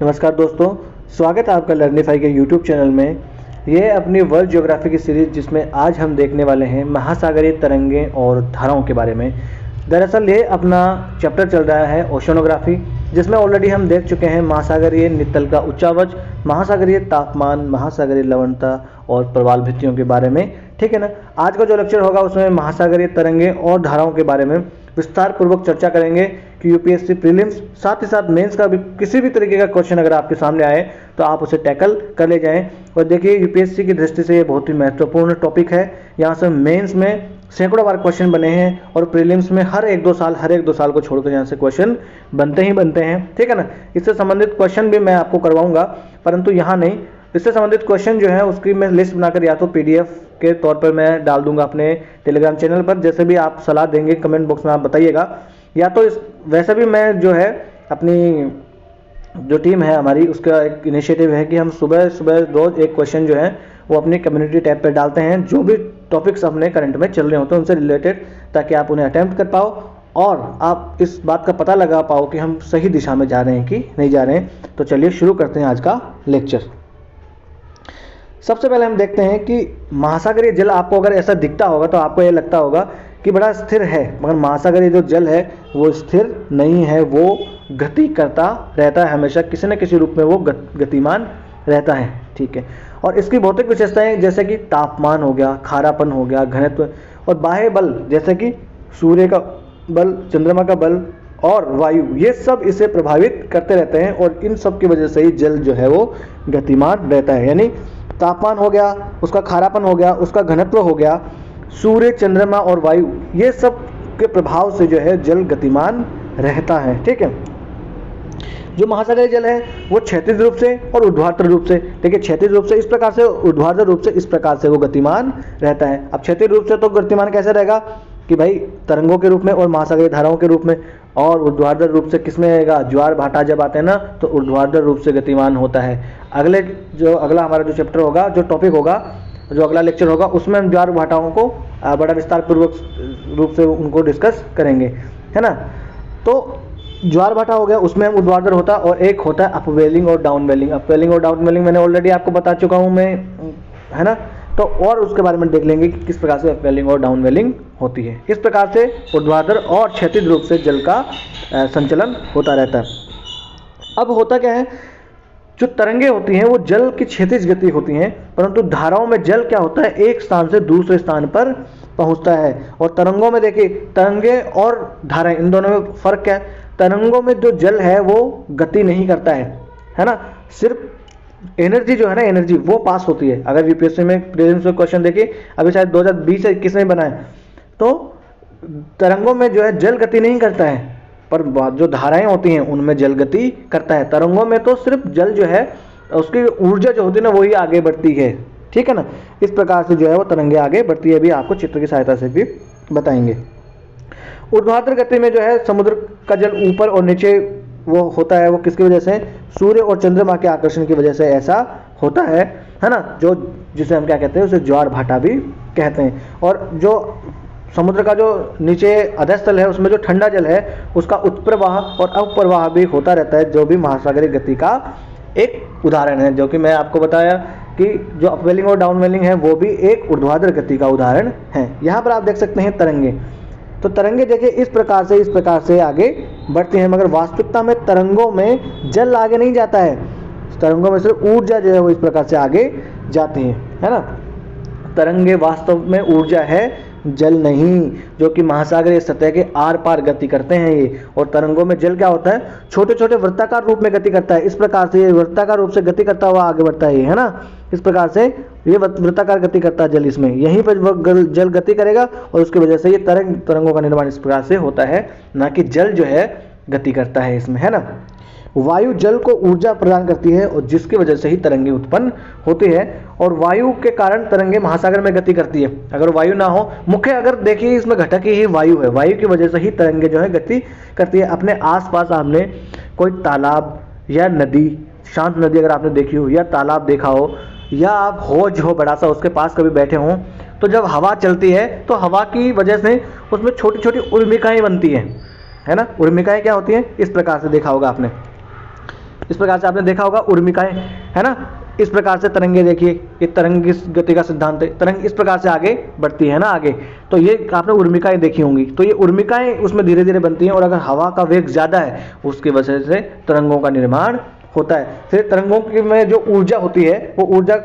नमस्कार दोस्तों, स्वागत है आपका लर्निफाई के यूट्यूब चैनल में। ये अपनी वर्ल्ड ज्योग्राफी की सीरीज़ जिसमें आज हम देखने वाले हैं महासागरीय तरंगें और धाराओं के बारे में। दरअसल ये अपना चैप्टर चल रहा है ओशनोग्राफी, जिसमें ऑलरेडी हम देख चुके हैं महासागरीय नितल का उच्चावच, महासागरीय तापमान, महासागरीय लवणता और प्रवाल भित्तियों के बारे में। ठीक है ना। आज का जो लेक्चर होगा उसमें महासागरीय तरंगें और धाराओं के बारे में विस्तार पूर्वक चर्चा करेंगे कि यूपीएससी प्रीलिम्स साथ ही साथ मेंस का भी किसी भी तरीके का क्वेश्चन अगर आपके सामने आए तो आप उसे टैकल कर ले जाएं। और देखिए, यूपीएससी की दृष्टि से ये बहुत ही महत्वपूर्ण टॉपिक है। यहाँ से मेंस में सैकड़ों बार क्वेश्चन बने हैं और प्रीलिम्स में हर एक दो साल को छोड़कर यहाँ से क्वेश्चन बनते ही बनते हैं। ठीक है ना। इससे संबंधित क्वेश्चन भी मैं आपको करवाऊंगा, परंतु यहाँ नहीं। इससे संबंधित क्वेश्चन जो है उसकी मैं लिस्ट बनाकर या तो पीडीएफ के तौर पर मैं डाल दूंगा अपने टेलीग्राम चैनल पर। जैसे भी आप सलाह देंगे कमेंट बॉक्स में आप बताइएगा, या तो वैसे भी मैं जो है अपनी जो टीम है हमारी उसका एक इनिशिएटिव है कि हम सुबह सुबह रोज एक क्वेश्चन जो है वो अपनी कम्युनिटी टैब पर डालते हैं, जो भी टॉपिक्स अपने करंट में चल रहे होते हैं उनसे रिलेटेड, ताकि आप उन्हें अटेम्प्ट कर पाओ और आप इस बात का पता लगा पाओ कि हम सही दिशा में जा रहे हैं कि नहीं जा रहे हैं। तो चलिए शुरू करते हैं आज का लेक्चर। सबसे पहले हम देखते हैं कि महासागरीय जल आपको अगर ऐसा दिखता होगा तो आपको ये लगता होगा कि बड़ा स्थिर है, मगर महासागरीय जो जल है वो स्थिर नहीं है, वो गति करता रहता है, हमेशा किसी न किसी रूप में वो गतिमान रहता है। ठीक है। और इसकी भौतिक विशेषताएं जैसे कि तापमान हो गया, खारापन हो गया, घनत्व और बाह्य बल जैसे कि सूर्य का बल, चंद्रमा का बल और वायु, ये सब इसे प्रभावित करते रहते हैं और इन सब की वजह से ही जल जो है वो गतिमान रहता है। यानी तापमान हो गया, उसका खारापन हो गया, उसका घनत्व हो गया, सूर्य, चंद्रमा और वायु, ये सब के प्रभाव से जो है जल गतिमान रहता है। ठीक है। जो महासागरीय जल है वो क्षैतिज रूप से और ऊर्ध्वाधर रूप से, देखिए क्षैतिज रूप से इस प्रकार से, ऊर्ध्वाधर रूप से इस प्रकार से वो गतिमान रहता है। अब क्षैतिज रूप से तो गतिमान कैसे रहेगा कि भाई तरंगों के रूप में और महासागरीय धाराओं के रूप में, और ऊर्ध्वाधर रूप से किस में रहेगा, ज्वार भाटा जब आते हैं ना तो ऊर्ध्वाधर रूप से गतिमान होता है। अगला हमारा जो चैप्टर होगा, जो टॉपिक होगा, जो अगला लेक्चर होगा उसमें हम ज्वार भाटाओं को बड़ा विस्तार पूर्वक रूप से उनको डिस्कस करेंगे, है ना। तो ज्वार भाटा हो गया, उसमें हम ऊर्ध्वाधर होता है, और एक होता है अपवेलिंग और डाउनवेलिंग। अपवेलिंग और डाउनवेलिंग मैंने ऑलरेडी आपको बता चुका हूँ मैं, है ना। तो और उसके बारे में देख लेंगे कि किस प्रकार से अपवेलिंग और डाउनवेलिंग होती है। इस प्रकार से ऊर्ध्वाधर और क्षैतिज रूप से जल का संचलन होता रहता है। अब होता क्या है, जो तरंगे होती हैं वो जल की क्षैतिज गति होती हैं, परंतु धाराओं में जल क्या होता है, एक स्थान से दूसरे स्थान पर पहुंचता है। और तरंगों में देखिए, तरंगे और धाराएं, इन दोनों में फर्क क्या है। तरंगों में जो जल है वो गति नहीं करता है ना, सिर्फ एनर्जी जो है ना, एनर्जी वो पास होती है। अगर यूपीएससी में प्रीलिम्स में क्वेश्चन देखिए, अभी शायद 2020 से 21 में बना है, तो तरंगों में जो है जल गति नहीं करता है, पर जो धाराएं होती हैं उनमें जल गति करता है। तरंगों में तो सिर्फ जल जो है उसकी ऊर्जा जो होती है ना वही आगे बढ़ती है। ठीक है ना। इस प्रकार से जो है वो तरंगे आगे बढ़ती है, भी आपको चित्र की सहायता से भी बताएंगे। ऊर्ध्वाधर गति में जो है समुद्र का जल ऊपर और नीचे वो होता है, वो किसकी वजह से, सूर्य और चंद्रमा के आकर्षण की वजह से ऐसा होता है ना। जो जिसे हम क्या कहते हैं, उसे ज्वार भाटा भी कहते हैं। और जो समुद्र का जो नीचे अधस्थल है उसमें जो ठंडा जल है उसका उत्प्रवाह और अपप्रवाह भी होता रहता है, जो भी महासागरीय गति का एक उदाहरण है। जो कि मैं आपको बताया कि जो अपवेलिंग और डाउनवेलिंग है वो भी एक ऊर्ध्वाधर गति का उदाहरण है। यहाँ पर आप देख सकते हैं तरंगे। तो तरंगे देखिए इस प्रकार से आगे बढ़ती हैं, मगर वास्तविकता में तरंगों में जल आगे नहीं जाता है। तरंगों में सिर्फ ऊर्जा जो है वो इस प्रकार से आगे जाती है ना। तरंगे वास्तव में ऊर्जा है, जल नहीं, जो कि महासागरीय सतह के आर पार गति करते हैं ये। और तरंगों में जल क्या होता है, छोटे छोटे वृत्ताकार रूप में गति करता है। इस प्रकार से ये वृत्ताकार रूप से गति करता हुआ आगे बढ़ता है ना। इस प्रकार से ये वृत्ताकार गति करता है जल, इसमें यहीं पर जल गति करेगा और उसकी वजह से ये तरंगों का निर्माण इस प्रकार से होता है, ना कि जल जो है गति करता है इसमें, है ना। वायु जल को ऊर्जा प्रदान करती है और जिसकी वजह से ही तरंगे उत्पन्न होती है। और वायु के कारण तरंगे महासागर में गति करती है। अगर वायु ना हो, मुख्य अगर देखिए इसमें घटक ही वायु है, वायु की वजह से ही तरंगे जो है गति करती है। अपने आसपास आपने कोई तालाब या नदी, शांत नदी अगर आपने देखी हो, या तालाब देखा हो, या आप हौज हो बड़ा सा उसके पास कभी बैठे हों, तो जब हवा चलती है तो हवा की वजह से उसमें छोटी छोटी उर्मिकाएं बनती हैं, है ना। उर्मिकाएं क्या होती हैं, इस प्रकार से देखा होगा आपने। इस प्रकार से आपने देखा होगा उर्मिकाएं, है ना, इस प्रकार से तरंगे, देखिए ये तरंग की गति का सिद्धांत है, तरंग इस प्रकार से आगे बढ़ती है ना आगे, तो ये आपने उर्मिकाएं देखी होंगी, तो ये उर्मिकाएं उसमें धीरे धीरे बनती हैं और अगर हवा का वेग ज़्यादा है उसकी वजह से तरंगों का निर्माण होता है। फिर तरंगों की में जो ऊर्जा होती है वो ऊर्जा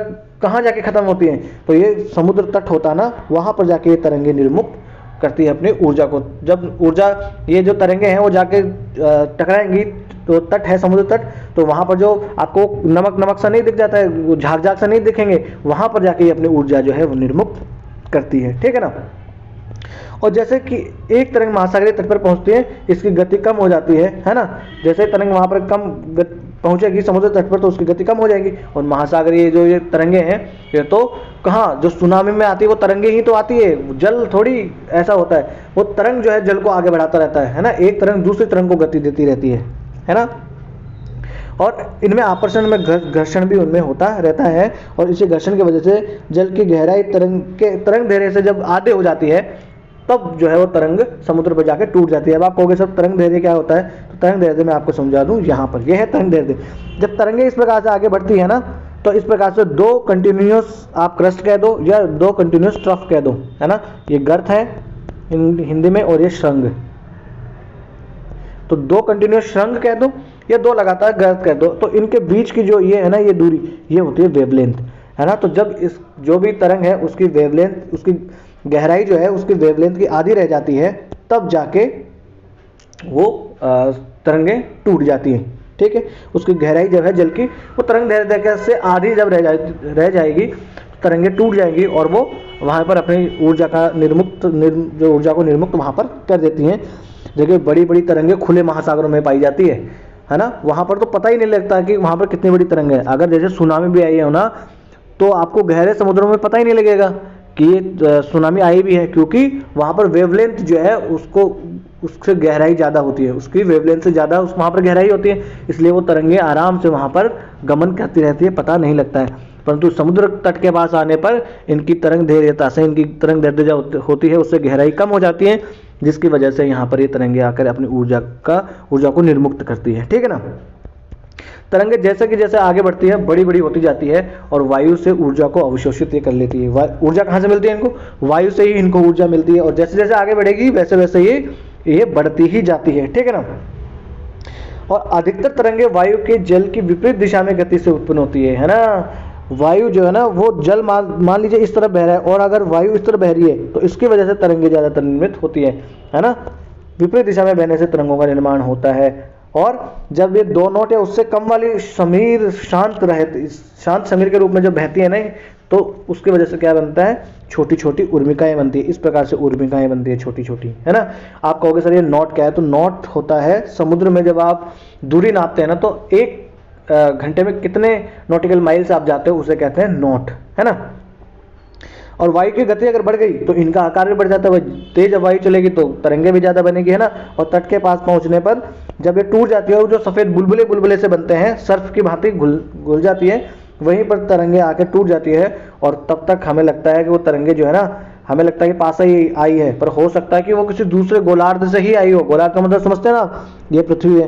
कहाँ जाके खत्म होती है, तो ये समुद्र तट होता है ना, वहाँ पर जाके ये तरंगे निर्मुक्त करती है अपनी ऊर्जा को। जब ऊर्जा, ये जो तरंगे हैं वो जाके टकराएंगी, तो तट है समुद्र तट, तो वहाँ पर जो आपको नमक नमक सा नहीं दिख जाता है, झाग झाग सा नहीं दिखेंगे, वहाँ पर जाके ये अपनी ऊर्जा जो है वो निर्मुक्त करती है, ठीक है ना। और जैसे कि एक तरंग महासागरीय तट पर पहुंचती है, इसकी गति कम हो जाती है ना, जैसे तरंग वहाँ पर कम पहुंचेगी समुद्र तट पर तो उसकी गति कम हो जाएगी। और महासागरीय जो ये तरंगे हैं ये तो कहाँ, जो सुनामी में आती है वो तरंगे ही तो आती है, जल थोड़ी ऐसा होता है, वो तरंग जो है जल को आगे बढ़ाता रहता है ना, एक तरंग दूसरी तरंग को गति देती रहती है ना। और इनमें आकर्षण में घर्षण भी उनमें होता रहता है, और इसी घर्षण की वजह से जल की गहराई तरंग धैर्य से जब आधे हो जाती है तब जो है वो तरंग समुद्र पर जाके टूट जाती है। अब आप कहोगे सर तरंग धैर्य क्या होता है, तो तरंग धैर्य मैं आपको समझा दूं, यहाँ पर यह है तरंग धैर्य। जब तरंगे इस प्रकार से आगे बढ़ती है ना, तो इस प्रकार से दो कंटिन्यूस आप क्रस्ट कह दो या दो कंटिन्यूस ट्रफ कह दो, है ना, ये गर्त है हिंदी में और ये श्रृंग, तो दो कंटिन्यूस श्रृंग कह दो या दो लगातार गर्त कह दो, तो इनके बीच की जो ये है ना, ये दूरी, ये होती है वेवलेंथ, है ना। तो जब इस जो भी तरंग है उसकी वेवलेंथ, उसकी गहराई जो है उसकी वेवलेंथ की आधी रह जाती है, तब जाके वो तरंगे टूट जाती हैं, ठीक है। उसकी गहराई जब है जल की, वो तरंग दैर्घ्य से आधी जब रह जाएगी तरंगे टूट जाएंगी और वो वहाँ पर अपनी ऊर्जा का जो ऊर्जा को निर्मुक्त वहाँ पर कर देती हैं। देखिए बड़ी बड़ी तरंगे खुले महासागरों में पाई जाती है ना, वहाँ पर तो पता ही नहीं लगता कि वहाँ पर कितनी बड़ी तरंग है। अगर जैसे सुनामी भी आई है ना, तो आपको गहरे समुद्रों में पता ही नहीं लगेगा कि ये सुनामी आई भी है, क्योंकि वहाँ पर वेवलेंथ जो है उससे गहराई ज़्यादा होती है, उसकी वेवलेंथ से ज़्यादा वहाँ पर गहराई होती है, इसलिए वो तरंगे आराम से वहाँ पर गमन करती रहती है, पता नहीं लगता है। परंतु समुद्र तट के पास आने पर इनकी तरंग धैर्यता से, इनकी तरंग दैर्घ्य होती है उससे गहराई कम हो जाती है, जिसकी वजह से यहाँ पर ये तरंगे आकर अपनी ऊर्जा को निर्मुक्त करती है, ठीक है ना। तरंगे जैसे कि जैसे आगे बढ़ती है बड़ी बड़ी होती जाती है और वायु से ऊर्जा को अवशोषित ये कर लेती है। ऊर्जा कहाँ से मिलती है इनको, वायु से ही इनको ऊर्जा मिलती है, और जैसे जैसे आगे बढ़ेगी वैसे वैसे ये बढ़ती ही जाती है, ठीक है ना। और अधिकतर तरंगे वायु के जल की विपरीत दिशा में गति से उत्पन्न होती है ना। वायु जो है ना वो जल मान लीजिए इस तरफ बह रहा है, और अगर वायु इस तरफ बह रही है तो इसकी वजह से तरंगे ज़्यादातर निर्मित होती है ना। विपरीत दिशा में बहने से तरंगों का निर्माण होता है, और जब ये दो नोट या उससे कम वाली समीर शांत समीर के रूप में जब बहती है ना, तो उसकी वजह से क्या बनता है, छोटी छोटी उर्मिकाएं बनती है। इस प्रकार से उर्मिकाएं बनती है छोटी छोटी, है ना। आप कहोगे सर ये नॉट क्या है, तो नॉट होता है समुद्र में जब आप दूरी नापते हैं ना, तो एक घंटे में कितने नॉटिकल माइल्स आप जाते हो उसे कहते हैं नॉट, है ना। और वायु की गति अगर बढ़ गई तो इनका आकार भी बढ़ जाता है, तेज वायु चलेगी तो तरंगे भी ज़्यादा बनेगी, है ना। और तट के पास पहुंचने पर जब ये टूट जाती है और जो सफ़ेद बुलबुले से बनते हैं, सर्फ की भांति घुल जाती है, वहीं पर तरंगे आके टूट जाती है, और तब तक हमें लगता है कि वो तरंगे जो है ना, हमें लगता है कि पास ही आई है, पर हो सकता है कि वो किसी दूसरे गोलार्ध से ही आई हो। गोलार्ध का मतलब समझते हैं ना, ये पृथ्वी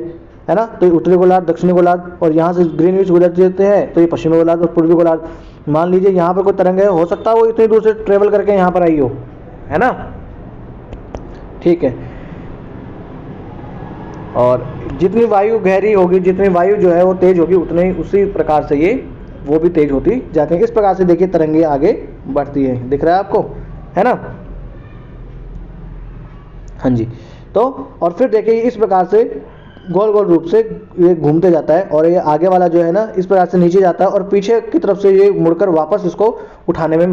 है ना, तो उत्तरी गोलार्ध, दक्षिणी गोलार्ध, और यहाँ से ग्रीनविच गुजर जाते हैं तो ये पश्चिमी गोलार्ध और पूर्वी गोलार्ध। मान लीजिए यहाँ पर कोई तरंग है, हो सकता है वो इतनी दूर से ट्रेवल करके यहाँ पर आई हो, है ना, ठीक है। और जितनी वायु गहरी होगी, जितनी वायु जो है वो तेज होगी, उतने ही उसी प्रकार से वो भी तेज होती जाती है। इस प्रकार से देखिए तरंगे आगे बढ़ती है, दिख रहा है आपको, है ना। हाँ जी, तो और फिर देखिए इस प्रकार से गोल गोल रूप से ये घूमते जाता है, और ये आगे वाला जो है ना इस प्रकार से नीचे जाता है, और पीछे की तरफ से ये मुड़कर वापस इसको उठाने में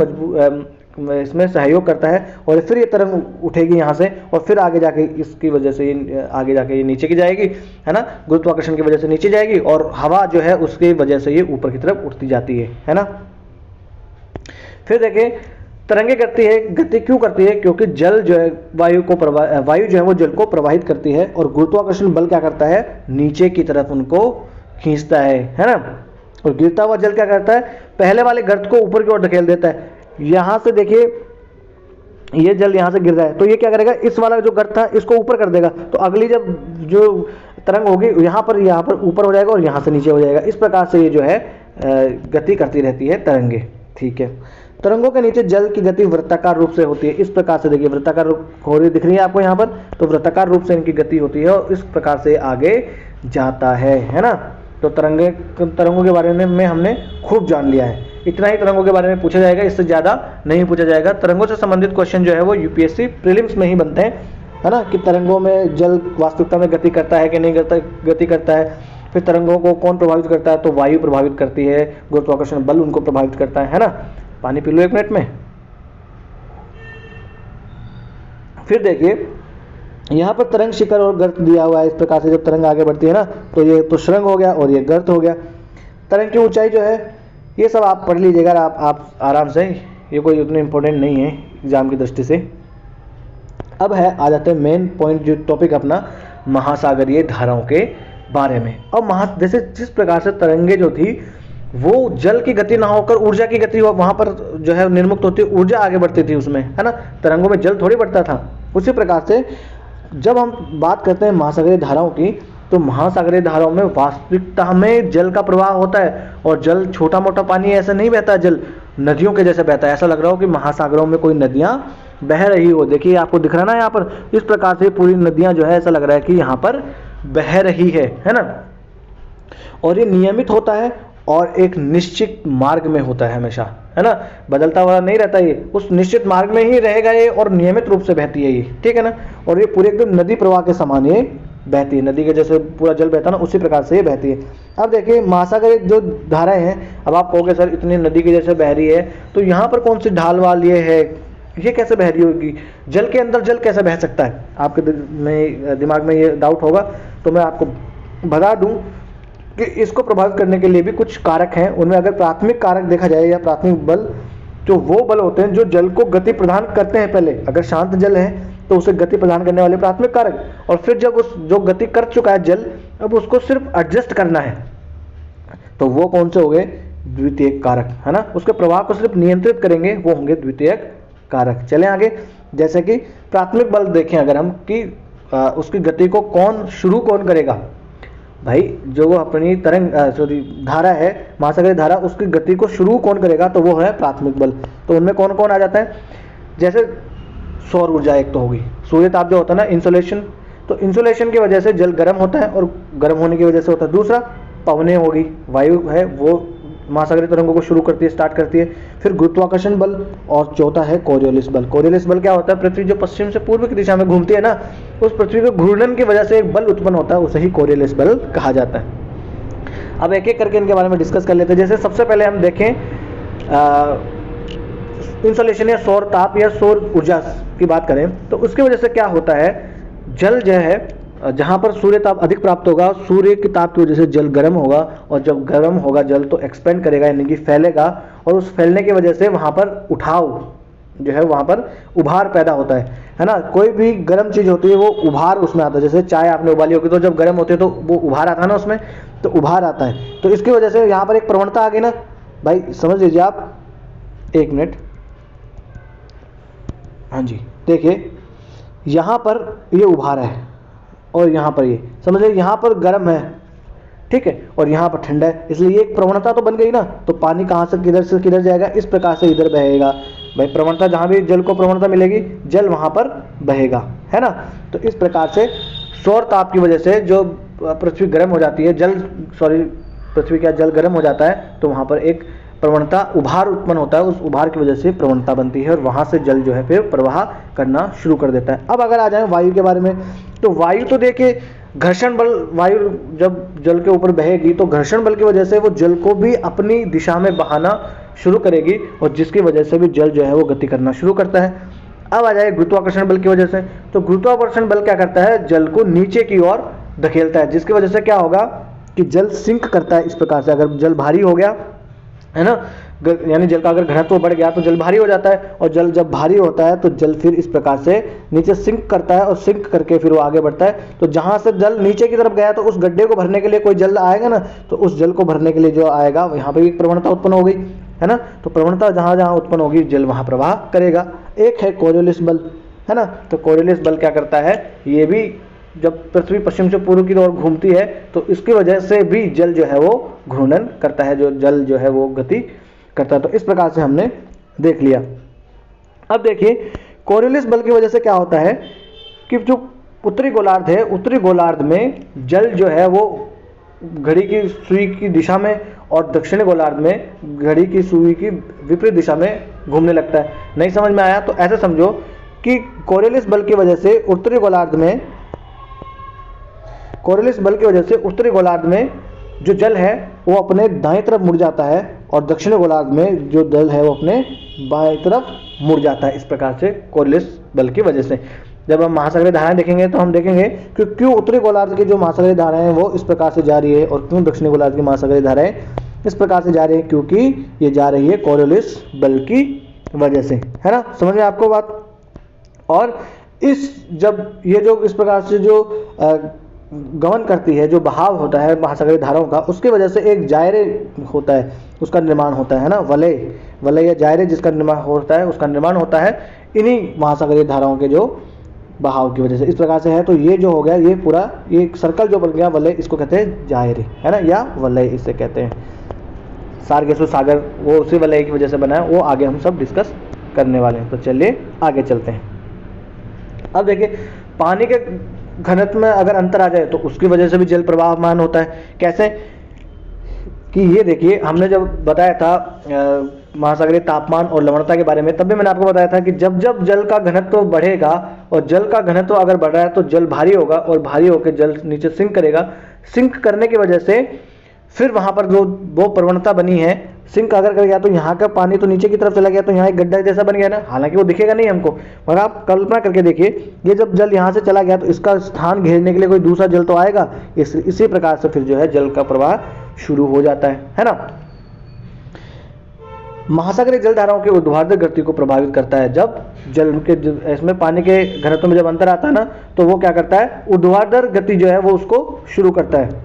इसमें सहयोग करता है, और फिर ये तरंग उठेगी यहाँ से, और फिर आगे जाके इसकी वजह से आगे जाके ये नीचे की जाएगी, है ना, गुरुत्वाकर्षण की वजह से नीचे जाएगी, और हवा जो है उसकी वजह से ये ऊपर की तरफ उठती जाती है ना। फिर देखिए तरंगे करती है, गति क्यों करती है, क्योंकि जल जो है वायु जो है वो जल को प्रवाहित करती है, और गुरुत्वाकर्षण बल क्या करता है, नीचे की तरफ उनको खींचता है ना। और गिरता हुआ जल क्या करता है, पहले वाले गर्त को ऊपर की ओर धकेल देता है। यहाँ से देखिए ये जल यहाँ से गिर रहा है, तो ये क्या करेगा, इस वाला जो गर्त था इसको ऊपर कर देगा, तो अगली जब जो तरंग होगी यहाँ पर ऊपर हो जाएगा और यहाँ से नीचे हो जाएगा। इस प्रकार से ये जो है गति करती रहती है तरंगे। ठीक है, तरंगों के नीचे जल की गति वृत्ताकार रूप से होती है। इस प्रकार से देखिए वृत्ताकार रूप हो रही दिख रही है आपको यहाँ पर, तो वृत्ताकार रूप से इनकी गति होती है और इस प्रकार से आगे जाता है ना। तो तरंगों के बारे में हमने खूब जान लिया है। इतना ही तरंगों के बारे में पूछा जाएगा, इससे ज़्यादा नहीं पूछा जाएगा। तरंगों से संबंधित क्वेश्चन जो है वो यूपीएससी प्रीलिम्स में ही बनते हैं, है ना, कि तरंगों में जल वास्तविकता में गति करता है कि नहीं गति करता है। फिर तरंगों को कौन प्रभावित करता है, तो वायु प्रभावित करती है, गुरुत्वाकर्षण बल उनको प्रभावित करता है ना। पानी पी लो 1 मिनट में। फिर देखिए यहाँ पर तरंग शिखर और गर्त दिया हुआ है। इस प्रकार से जब तरंग आगे बढ़ती है ना, तो ये तो सुरंग हो गया और ये गर्त हो गया। तरंग की ऊंचाई जो है ये सब आप पढ़ लीजिएगा आप आराम से, ये कोई उतने इंपॉर्टेंट नहीं है एग्जाम की दृष्टि से। अब है आ जाते हैं मेन पॉइंट, जो टॉपिक अपना महासागरीय धाराओं के बारे में। अब जैसे जिस प्रकार से तरंगे जो थी वो जल की गति ना होकर ऊर्जा की गति वहां पर जो है निर्मुक्त होती, ऊर्जा आगे बढ़ती थी उसमें, है ना। तरंगों में जल थोड़ी बढ़ता था। उसी प्रकार से जब हम बात करते हैं महासागरीय धाराओं की, तो महासागरीय धाराओं में वास्तविकता में जल का प्रवाह होता है और जल छोटा मोटा पानी ऐसा नहीं बहता, जल नदियों के जैसे बहता है। ऐसा लग रहा हो कि महासागरों में कोई नदियां बह रही हो। देखिए आपको दिख रहा ना यहाँ पर, इस प्रकार से पूरी नदियां जो है ऐसा लग रहा है कि यहाँ पर बह रही है ना। और ये नियमित होता है और एक निश्चित मार्ग में होता है हमेशा, है ना, बदलता हुआ नहीं रहता। ये उस निश्चित मार्ग में ही रहेगा ये और नियमित रूप से बहती है ये, ठीक है ना। और ये पूरे एकदम नदी प्रवाह के समान ये बहती है, नदी के जैसे पूरा जल बहता है ना, उसी प्रकार से ये बहती है। अब देखिए महासागर जो धाराएं हैं, अब आप कहोगे सर इतनी नदी के जैसे बह रही है तो यहाँ पर कौन सी ढाल वाल ये है, ये कैसे बह रही होगी, जल के अंदर जल कैसे बह सकता है, आपके दिमाग में ये डाउट होगा। तो मैं आपको बता दूं कि इसको प्रभावित करने के लिए भी कुछ कारक हैं। उनमें अगर प्राथमिक कारक देखा जाए या प्राथमिक बल, जो वो बल होते हैं जो जल को गति प्रदान करते हैं। पहले अगर शांत जल है तो उसे गति प्रदान करने वाले प्राथमिक कारक, और फिर जब उस जो गति कर चुका है जल, अब उसको सिर्फ एडजस्ट करना है, तो वो कौन से हो गए, द्वितीयक कारक, है ना। उसके प्रवाह को सिर्फ नियंत्रित करेंगे, वो होंगे द्वितीयक कारक। चलें आगे। जैसे कि प्राथमिक बल देखें अगर हम, कि उसकी गति को शुरू कौन करेगा, भाई जो वो अपनी धारा है, महासागरीय धारा, उसकी गति को शुरू कौन करेगा, तो वो है प्राथमिक बल। तो उनमें कौन कौन आ जाता है, जैसे सौर ऊर्जा एक तो होगी, सूर्य ताप जो होता है ना, इंसुलेशन, तो इंसुलेशन की वजह से जल गर्म होता है और गर्म होने की वजह से होता है। दूसरा पवनें होगी, वायु है वो महासागरीय तरंगों को शुरू करती है, स्टार्ट करती है। फिर गुरुत्वाकर्षण बल, और चौथा है कोरियोलिस बल। कोरियोलिस बल क्या होता है, पृथ्वी जो पश्चिम से पूर्व की दिशा में घूमती है ना, उस पृथ्वी के घूर्णन की वजह से एक बल उत्पन्न होता है, उसे ही कोरियोलिस बल कहा जाता है। अब एक एक करके इनके बारे में डिस्कस कर लेते हैं। जैसे सबसे पहले हम देखें इंसुलेशन या सौर ताप या सौर ऊर्जा की बात करें, तो उसकी वजह से क्या होता है, जल जो है जहाँ पर सूर्य ताप अधिक प्राप्त होगा, सूर्य की ताप की वजह से जल गर्म होगा, और जब गर्म होगा जल तो एक्सपेंड करेगा, यानी कि फैलेगा, और उस फैलने की वजह से वहाँ पर उठाव जो है, वहाँ पर उभार पैदा होता है ना। कोई भी गर्म चीज़ होती है वो उभार उसमें आता है। जैसे चाय आपने उबाली होगी तो जब गर्म होती है तो वो उभार आता है ना उसमें, तो उभार आता है। तो इसकी वजह से यहाँ पर एक प्रवणता आ गई ना भाई, समझ लीजिए आप, 1 मिनट, हाँ जी, देखिए यहाँ पर ये उभार है और यहाँ पर ये, समझ लीजिए यहाँ पर गर्म है, ठीक है, और यहाँ पर ठंडा है, इसलिए एक प्रवणता तो बन गई ना। तो पानी कहाँ से किधर जाएगा, इस प्रकार से इधर बहेगा। भाई प्रवणता, जहाँ भी जल को प्रवणता मिलेगी जल वहाँ पर बहेगा, है ना। तो इस प्रकार से सौर ताप की वजह से जो पृथ्वी गर्म हो जाती है, पृथ्वी का जल गर्म हो जाता है, तो वहाँ पर एक प्रवणता उभार उत्पन्न होता है, उस उभार की वजह से प्रवणता बनती है और वहाँ से जल जो है फिर प्रवाह करना शुरू कर देता है। अब अगर आ जाए वायु के बारे में, तो वायु तो देखिए घर्षण बल, वायु जब जल के ऊपर बहेगी तो घर्षण बल की वजह से वो जल को भी अपनी दिशा में बहाना शुरू करेगी, और जिसकी वजह से भी जल जो है वो गति करना शुरू करता है। अब आ जाए गुरुत्वाकर्षण बल की वजह से, तो गुरुत्वाकर्षण बल क्या करता है, जल को नीचे की ओर धकेलता है, जिसकी वजह से क्या होगा कि जल सिंक करता है। इस प्रकार से अगर जल भारी हो गया, है ना, यानी जल का अगर घनत्व बढ़ गया तो जल भारी हो जाता है, और जल जब भारी होता है तो जल फिर इस प्रकार से नीचे सिंक करता है, और सिंक करके फिर वो आगे बढ़ता है। तो जहाँ से जल नीचे की तरफ गया तो उस गड्ढे को भरने के लिए कोई जल आएगा ना, तो उस जल को भरने के लिए जो आएगा यहाँ पे एक प्रवणता उत्पन्न हो गई, है ना। तो प्रवणता जहाँ जहाँ उत्पन्न होगी जल वहाँ प्रवाह करेगा। एक है कोरियोलिस बल, है ना। तो कोरियोलिस बल क्या करता है, ये भी जब पृथ्वी पश्चिम से पूर्व की ओर घूमती है तो इसकी वजह से भी जल जो है वो घूर्णन करता है, जो जल जो है वो गति करता है। तो इस प्रकार से हमने देख लिया। अब देखिए कोरियोलिस बल की वजह से क्या होता है कि जो उत्तरी गोलार्ध है, उत्तरी गोलार्ध में जल जो है वो घड़ी की सुई की दिशा में और दक्षिणी गोलार्ध में घड़ी की सुई की विपरीत दिशा में घूमने लगता है। नहीं समझ में आया तो ऐसे समझो कि कोरियोलिस बल की वजह से उत्तरी गोलार्ध में, कोरियोलिस बल की वजह से उत्तरी गोलार्ध में जो जल है वो अपने दाएं तरफ मुड़ जाता है और दक्षिणी गोलार्ध में जो जल है वो अपने बाएं तरफ मुड़ जाता है। इस प्रकार से कोरियोलिस बल की वजह से जब हम महासागरीय धाराएं देखेंगे तो हम देखेंगे कि क्यों उत्तरी गोलार्ध की जो महासागरीय धाराएं हैं वो इस प्रकार से जा रही है और क्यों दक्षिणी गोलार्ध की महासागरीय धाराएं इस प्रकार से जा रही है, क्योंकि ये जा रही है कोरियोलिस बल की वजह से, है ना। समझ में आपको बात। और इस जब ये जो इस प्रकार से जो गमन करती है, जो बहाव होता है महासागरीय धाराओं का, उसकी वजह से एक जायरे होता है, उसका निर्माण होता है ना, वलय या जायरे जिसका निर्माण होता है, उसका निर्माण होता है इन्हीं महासागरीय धाराओं के जो बहाव की वजह से। इस प्रकार से है। तो ये जो हो गया, ये पूरा ये सर्कल जो बन गया वलय, इसको कहते हैं जायरे, है ना, या वलय इसे कहते हैं। सारगेसु सागर वो उसी वलय की वजह से बना है, वो आगे हम सब डिस्कस करने वाले हैं। तो चलिए आगे चलते हैं। अब देखिए पानी के घनत्व में अगर अंतर आ जाए तो उसकी वजह से भी जल प्रवाहमान होता है। कैसे कि ये देखिए हमने जब बताया था महासागरीय तापमान और लवणता के बारे में, तब भी मैंने आपको बताया था कि जब जब जल का घनत्व बढ़ेगा और जल का घनत्व अगर बढ़ रहा है तो जल भारी होगा और भारी होकर जल नीचे सिंक करेगा। सिंक करने की वजह से फिर वहां पर जो वो प्रवणता बनी है, सिंक अगर कर गया तो यहाँ का पानी तो नीचे की तरफ चला गया तो यहाँ एक गड्ढा जैसा बन गया ना, हालांकि वो दिखेगा नहीं हमको, मगर आप कल्पना करके देखिए ये जब जल यहाँ से चला गया तो इसका स्थान घेरने के लिए कोई दूसरा जल तो आएगा। इसी प्रकार से फिर जो है जल का प्रवाह शुरू हो जाता है ना। महासागरीय जल धाराओं के ऊर्ध्वाधर गति को प्रभावित करता है। जब जल के इसमें पानी के घनत्व में जब अंतर आता है ना तो वो क्या करता है, ऊर्ध्वाधर गति जो है वो उसको शुरू करता है,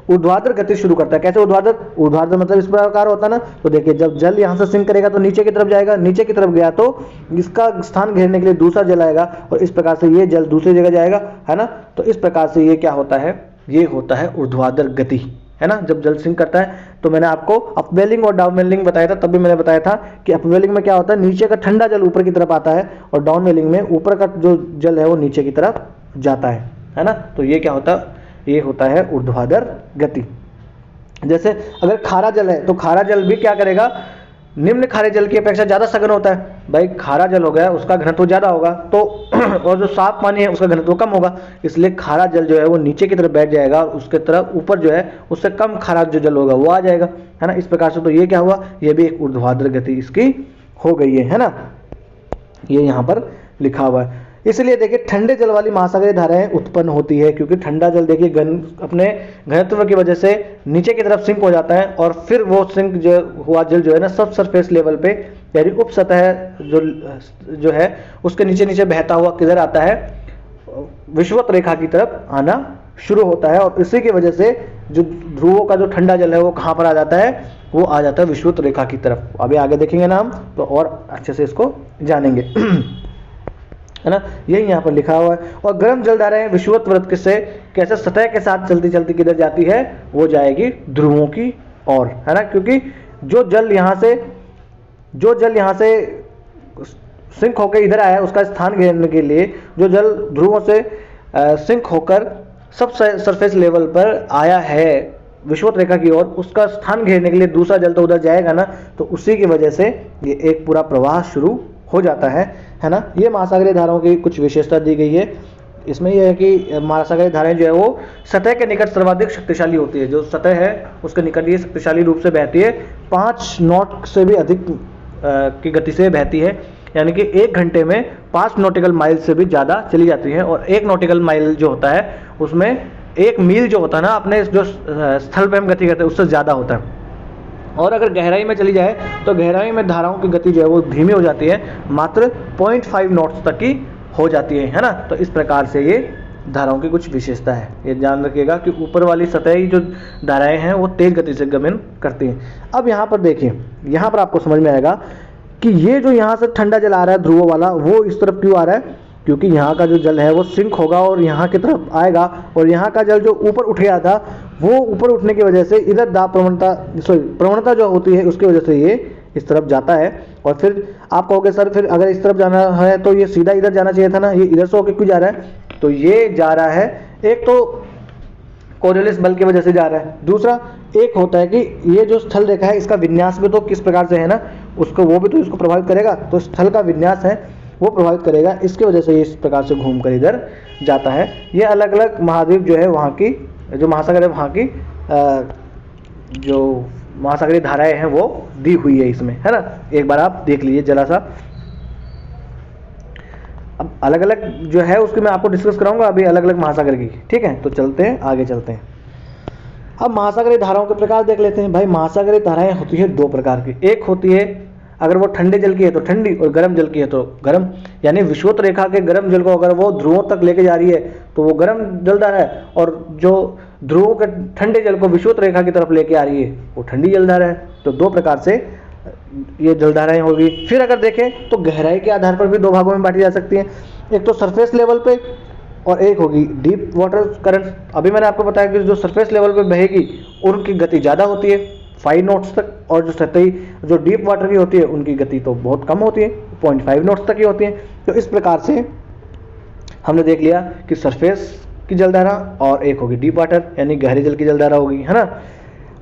ऊर्ध्वाधर गति शुरू करता है। कैसे ऊर्ध्वाधर? ऊर्ध्वाधर मतलब इस प्रकार होता है ना, तो देखिए जब जल यहाँ से सिंक करेगा तो नीचे की तरफ जाएगा, नीचे की तरफ गया तो इसका स्थान घेरने के लिए दूसरा जल आएगा और इस प्रकार से ये जल दूसरी जगह जाएगा, है ना। तो इस प्रकार से ये क्या होता है, ये होता है ऊर्ध्वाधर गति, है ना। जब जल सिंक करता है तो मैंने आपको अपवेलिंग और डाउनवेलिंग बताया था, तब भी मैंने बताया था कि अपवेलिंग में क्या होता है, नीचे का ठंडा जल ऊपर की तरफ आता है और डाउनवेलिंग में ऊपर का जो जल है वो नीचे की तरफ जाता है ना। तो ये क्या होता है, ये होता है ऊर्ध्वाधर गति। जैसे अगर खारा जल है तो खारा जल भी क्या करेगा, निम्न खारे जल की अपेक्षा ज्यादा सघन होता है। भाई खारा जल हो गया उसका घनत्व ज्यादा होगा तो और जो साफ पानी है उसका घनत्व कम होगा, इसलिए खारा जल जो है वो नीचे की तरफ बैठ जाएगा और उसके तरफ ऊपर जो है उससे कम खारा जो जल होगा वो आ जाएगा, है ना। इस प्रकार से तो ये क्या हुआ, ये भी एक ऊर्ध्वाधर गति इसकी हो गई है ना। ये यहाँ पर लिखा हुआ है। इसलिए देखिए ठंडे जल वाली महासागरीय धाराएं उत्पन्न होती है, क्योंकि ठंडा जल देखिए अपने घनत्व की वजह से नीचे की तरफ सिंक हो जाता है और फिर वो सिंक जो हुआ जल जो है ना सब सरफेस लेवल पे यानी उप सतह जो है उसके नीचे नीचे बहता हुआ किधर आता है, विषुवत रेखा की तरफ आना शुरू होता है। और इसी की वजह से जो ध्रुवों का जो ठंडा जल है वो कहाँ पर आ जाता है, वो आ जाता है विषुवत रेखा की तरफ। अभी आगे देखेंगे ना हम तो और अच्छे से इसको जानेंगे, है ना। यही यहाँ पर लिखा हुआ है। और गर्म जल धाराएं विषुवत वृत्त से कैसे सतह के साथ चलती चलती किधर जाती है, वो जाएगी ध्रुवों की ओर, है ना। क्योंकि जो जल यहाँ से सिंक होकर इधर आया है उसका स्थान घेरने के लिए जो जल ध्रुवों से सिंक होकर सब सरफेस लेवल पर आया है विषुवत रेखा की ओर, उसका स्थान घेरने के लिए दूसरा जल तो उधर जाएगा ना, तो उसी की वजह से ये एक पूरा प्रवाह शुरू हो जाता है ना। ये महासागरीय धाराओं की कुछ विशेषता दी गई है। इसमें यह है कि महासागरीय धाराएं जो है वो सतह के निकट सर्वाधिक शक्तिशाली होती है। जो सतह है उसके निकट ये शक्तिशाली रूप से बहती है, 5 नॉट से भी अधिक की गति से बहती है, यानी कि 1 घंटे में 5 नॉटिकल माइल से भी ज़्यादा चली जाती है। और 1 नॉटिकल माइल जो होता है उसमें 1 मील जो होता है ना अपने जो स्थल पर हम गति करते हैं उससे ज़्यादा होता है। और अगर गहराई में चली जाए तो गहराई में धाराओं की गति जो है वो धीमी हो जाती है, मात्र 0.5 नॉट्स तक की हो जाती है ना। तो इस प्रकार से ये धाराओं की कुछ विशेषता है। ये ध्यान रखिएगा कि ऊपर वाली सतही जो धाराएं हैं वो तेज गति से गमन करती हैं। अब यहाँ पर देखिए, यहाँ पर आपको समझ में आएगा कि ये जो यहाँ से ठंडा जल आ रहा है ध्रुवों वाला, वो इस तरफ क्यों आ रहा है, क्योंकि यहाँ का जो जल है वो सिंक होगा और यहाँ की तरफ आएगा, और यहाँ का जल जो ऊपर उठ गया था वो ऊपर उठने की वजह से इधर दाब प्रवणता जो होती है उसकी वजह से ये इस तरफ जाता है। और फिर आप कहोगे सर फिर अगर इस तरफ जाना है तो ये सीधा इधर जाना चाहिए था ना, ये इधर से होकर क्यों जा रहा है? तो ये जा रहा है, एक तो कोरियोलिस बल की वजह से जा रहा है, दूसरा एक होता है कि ये जो स्थल रेखा है इसका विन्यास भी तो किस प्रकार से है ना, उसको वो भी तो इसको प्रभावित करेगा। तो स्थल का विन्यास है वो प्रभावित करेगा, इसकी वजह से ये इस प्रकार से घूम कर इधर जाता है। ये अलग अलग महाद्वीप जो है वहाँ की जो महासागर है वहाँ की जो महासागरीय धाराएं हैं वो दी हुई है इसमें, है ना। एक बार आप देख लीजिए जरा सा। अब अलग अलग जो है उसकी मैं आपको डिस्कस कराऊंगा अभी अलग अलग महासागर की, ठीक है। तो चलते हैं आगे चलते हैं। अब महासागरीय धाराओं के प्रकार देख लेते हैं। भाई महासागरीय धाराएं होती है दो प्रकार की, एक होती है अगर वो ठंडे जल की है तो ठंडी, और गर्म जल की है तो गर्म, यानी विषुवत रेखा के गर्म जल को अगर वो ध्रुवों तक लेके जा रही है तो वो गर्म जलधारा है, और जो ध्रुवों के ठंडे जल को विषुवत रेखा की तरफ लेके आ रही है वो ठंडी जलधारा है। तो दो प्रकार से ये जलधाराएं होगी। फिर अगर देखें तो गहराई के आधार पर भी दो भागों में बांटी जा सकती हैं, एक तो सरफेस लेवल पे और एक होगी डीप वाटर करंट। अभी मैंने आपको बताया कि जो सरफेस लेवल पे बहेगी उनकी गति ज़्यादा होती है 5 नॉट्स तक, और जो सतही जो डीप वाटर की होती है उनकी गति तो बहुत कम होती है 0.5 नॉट्स तक ही होती है। तो इस प्रकार से हमने देख लिया कि सरफेस की जलधारा और एक होगी डीप वाटर यानी गहरे जल की जलधारा होगी, है ना।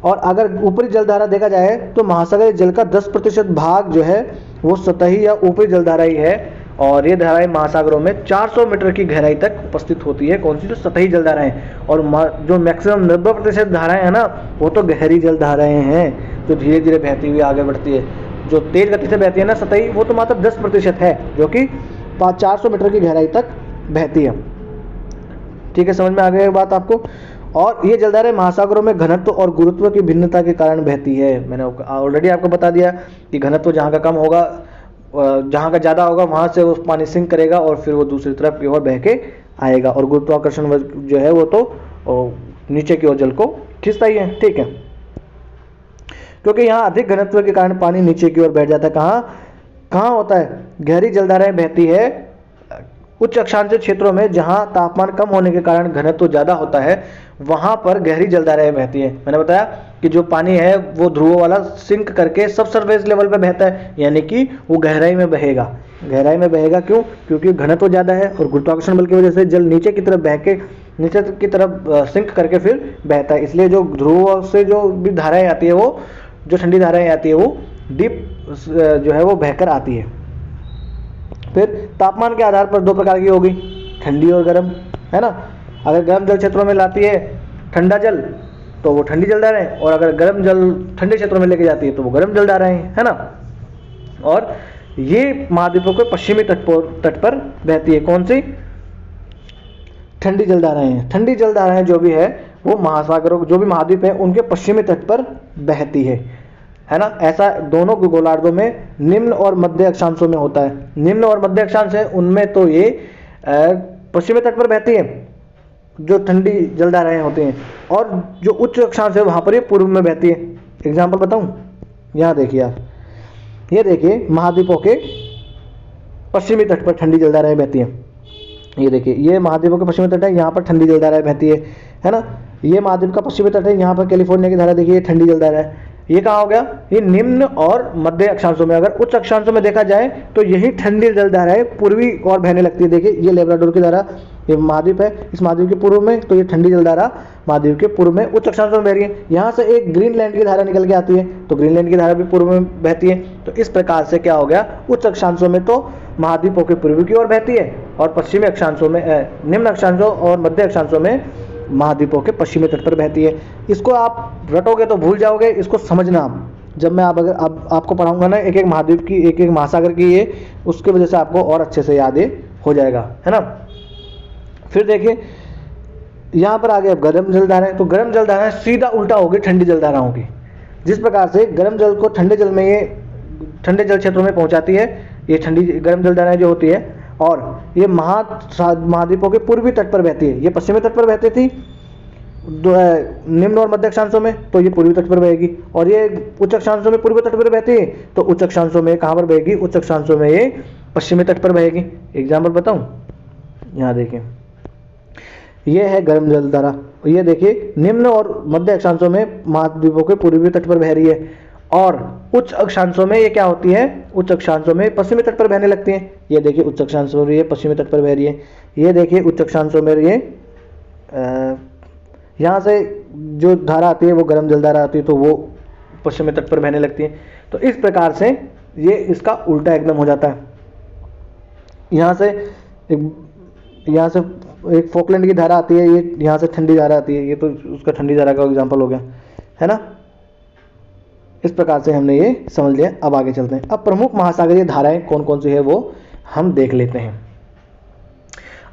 और अगर ऊपरी जलधारा देखा जाए तो महासागरीय जल का 10% भाग जो है वो सतही या ऊपरी जलधारा ही है, और ये धाराएं महासागरों में 400 मीटर की गहराई तक उपस्थित होती है। कौन सी? जो सतही जलधाराएं, और जो मैक्सिमम 90% धाराएं हैं ना वो तो गहरी जलधाराएं हैं जो धीरे धीरे बहती हुई आगे बढ़ती है। जो तेज गति से बहती है ना सतही, वो तो मात्र 10% है जो कि 400 मीटर की गहराई तक बहती है। ठीक है, समझ में आ गई बात आपको। और ये जलधाराएं महासागरों में घनत्व और गुरुत्व की भिन्नता के कारण बहती है। मैंने ऑलरेडी आपको बता दिया कि घनत्व जहाँ का कम होगा, जहाँ का ज़्यादा होगा वहाँ से वो पानी सिंक करेगा और फिर वो दूसरी तरफ की ओर बह के आएगा, और गुरुत्वाकर्षण जो है वो तो नीचे की ओर जल को खींचता ही है। ठीक है, क्योंकि यहाँ अधिक घनत्व के कारण पानी नीचे की ओर बैठ जाता है। कहाँ होता है? गहरी जलधाराएं बहती है उच्च अक्षांशीय क्षेत्रों में, जहां तापमान कम होने के कारण घनत्व ज्यादा होता है, वहां पर गहरी जलधाराएं बहती है। मैंने बताया कि जो पानी है वो ध्रुवों वाला सिंक करके सब सरफेस लेवल पे बहता है, यानी कि वो गहराई में बहेगा। गहराई में बहेगा क्यों? क्योंकि घनत्व ज्यादा है और गुरुत्वाकर्षण बल की वजह से जल नीचे की तरफ बह के नीचे की तरफ सिंक करके फिर बहता है। इसलिए जो ध्रुवों से जो भी धाराएं आती है, वो जो ठंडी धाराएं आती है वो डीप जो है वो बहकर आती है। फिर तापमान के आधार पर दो प्रकार की होगी, ठंडी और गर्म, है ना। अगर गर्म जल क्षेत्रों में लाती है ठंडा जल तो वो ठंडी जलधाराएं, और अगर गर्म जल ठंडे क्षेत्रों में लेके जाती है तो वो गर्म जलधाराएं, है ना। और ये महाद्वीपों के पश्चिमी तट पर बहती है। कौन सी? ठंडी जलधाराएं। ठंडी जलधाराएं जो भी है वो महासागरों जो भी महाद्वीप है उनके पश्चिमी तट पर बहती है ना। ऐसा दोनों गोलार्धों में निम्न और मध्य अक्षांशों में होता है। निम्न और मध्य अक्षांश है उनमें तो ये पश्चिमी तट पर बहती है जो ठंडी जलधाराएं होती हैं, और जो उच्च अक्षांश है वहां पर ये पूर्व में बहती है। एग्जाम्पल बताऊं? यहाँ देखिए आप, ये देखिए महाद्वीपों के पश्चिमी तट पर ठंडी जलधाराएं बहती हैं। ये देखिए ये महाद्वीपों के पश्चिमी तट है, यहाँ पर ठंडी जलधाराएं बहती है ना। ये महाद्वीप का पश्चिमी तट है, यहाँ पर कैलिफोर्निया की धारा देखिए ठंडी जलधारा है। ये कहाँ हो गया? ये निम्न और मध्य अक्षांशों में। अगर उच्च अक्षांशों में देखा जाए तो यही ठंडी जलधाराएं पूर्वी और बहने लगती है। देखिए ये लेब्राडोर की धारा, ये महाद्वीप है, इस महाद्वीप के पूर्व में, तो ये ठंडी जलधारा महाद्वीप के पूर्व में उच्च अक्षांशों में बह रही है। यहाँ से एक ग्रीनलैंड की धारा निकल के आती है तो ग्रीनलैंड की धारा भी पूर्व में बहती है। तो इस प्रकार से क्या हो गया? उच्च अक्षांशों में तो महाद्वीपों के पूर्व की ओर बहती है, और पश्चिमी अक्षांशों में निम्न अक्षांशों और मध्य अक्षांशों में महाद्वीपों के पश्चिमी तट पर बहती है। इसको आप रटोगे तो भूल जाओगे, इसको समझना आप। जब मैं आपको पढ़ाऊंगा ना एक एक महाद्वीप की, एक एक महासागर की, ये उसके वजह से आपको और अच्छे से याद हो जाएगा, है ना। फिर देखिए यहाँ पर आ गए गर्म जलधाराएं। तो गर्म जलधाराएं सीधा उल्टा होगी ठंडी जलधाराओं की। जिस प्रकार से गर्म जल को ठंडे जल में, ये ठंडे जल क्षेत्रों में पहुंचाती है ये ठंडी गर्म जलधाराएं जो होती है, और ये महाद्वीपों के पूर्वी तट पर बहती है। ये पश्चिमी तट पर बहती थी निम्न और मध्य अक्षांशों में, तो ये पूर्वी तट पर बहेगी। और ये उच्च अक्षांशों में पूर्वी तट पर बहती है, तो उच्च अक्षांशों में कहाँ पर बहेगी? उच्च अक्षांशों में ये पश्चिमी तट पर बहेगी। एग्जाम्पल बताऊं? यहाँ देखिए ये है गर्म जलधारा, ये देखिए निम्न और मध्य अक्षांशों में महाद्वीपों के पूर्वी तट पर बह रही है, और उच्च अक्षांशों में ये क्या होती है, उच्च अक्षांशों में पश्चिमी तट पर बहने लगती है। ये देखिए उच्च अक्षांशों में ये पश्चिमी तट पर बह रही है, ये देखिए उच्च अक्षांशों में ये यहाँ से जो धारा आती है वो गर्म जलधारा आती है, तो वो पश्चिमी तट पर बहने लगती है। तो इस प्रकार से ये इसका उल्टा एकदम हो जाता है। यहाँ से एक फोकलैंड की धारा आती है, ये यहाँ से ठंडी धारा आती है, ये तो उसका ठंडी धारा का एग्जाम्पल हो गया है ना। इस प्रकार से हमने ये समझ लिया। अब आगे चलते हैं। अब प्रमुख महासागरीय धाराएं कौन कौन सी है वो हम देख लेते हैं।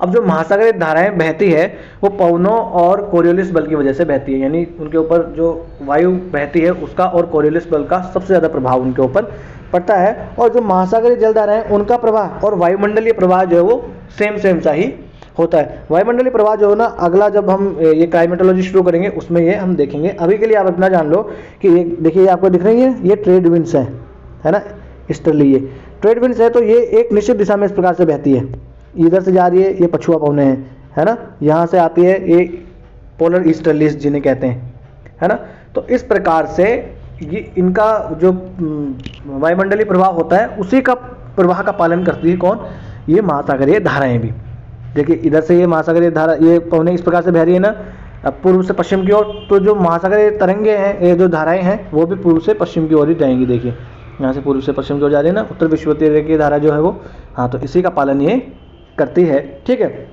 अब जो महासागरीय धाराएं बहती है वो पवनों और कोरियोलिस बल की वजह से बहती है, यानी उनके ऊपर जो वायु बहती है उसका और कोरियोलिस बल का सबसे ज़्यादा प्रभाव उनके ऊपर पड़ता है। और जो महासागरीय जलधाराएं उनका प्रवाह और वायुमंडलीय प्रवाह जो है वो सेम सा ही होता है। वायुमंडलीय प्रवाह जो है ना, अगला जब हम ये क्लाइमेटोलॉजी शुरू करेंगे उसमें ये हम देखेंगे। अभी के लिए आप इतना जान लो कि ये देखिए, आपको दिख रही है ये ट्रेड विंड्स है ना, ईस्टर्ली, ये ट्रेड विंड्स है। तो ये एक निश्चित दिशा में इस प्रकार से बहती है, इधर से जा रही है, ये पछुआ पवने हैं, है ना, यहाँ से आती है, ये पोलर ईस्टर्लीज जिन्हें कहते हैं, है ना। तो इस प्रकार से ये इनका जो वायुमंडलीय प्रवाह होता है उसी का प्रवाह का पालन करती है कौन, ये महासागरीय धाराएं भी। देखिए इधर से ये महासागरीय धारा, ये पवने इस प्रकार से बह रही है ना, अब पूर्व से पश्चिम की ओर, तो जो महासागरीय तरंगे हैं, ये जो धाराएं हैं वो भी पूर्व से पश्चिम की ओर ही जाएंगी। देखिए यहाँ से पूर्व से पश्चिम की ओर जा रही है ना, उत्तर विषुवतीय रेखीय धारा जो है वो, हाँ, तो इसी का पालन ये करती है, ठीक है।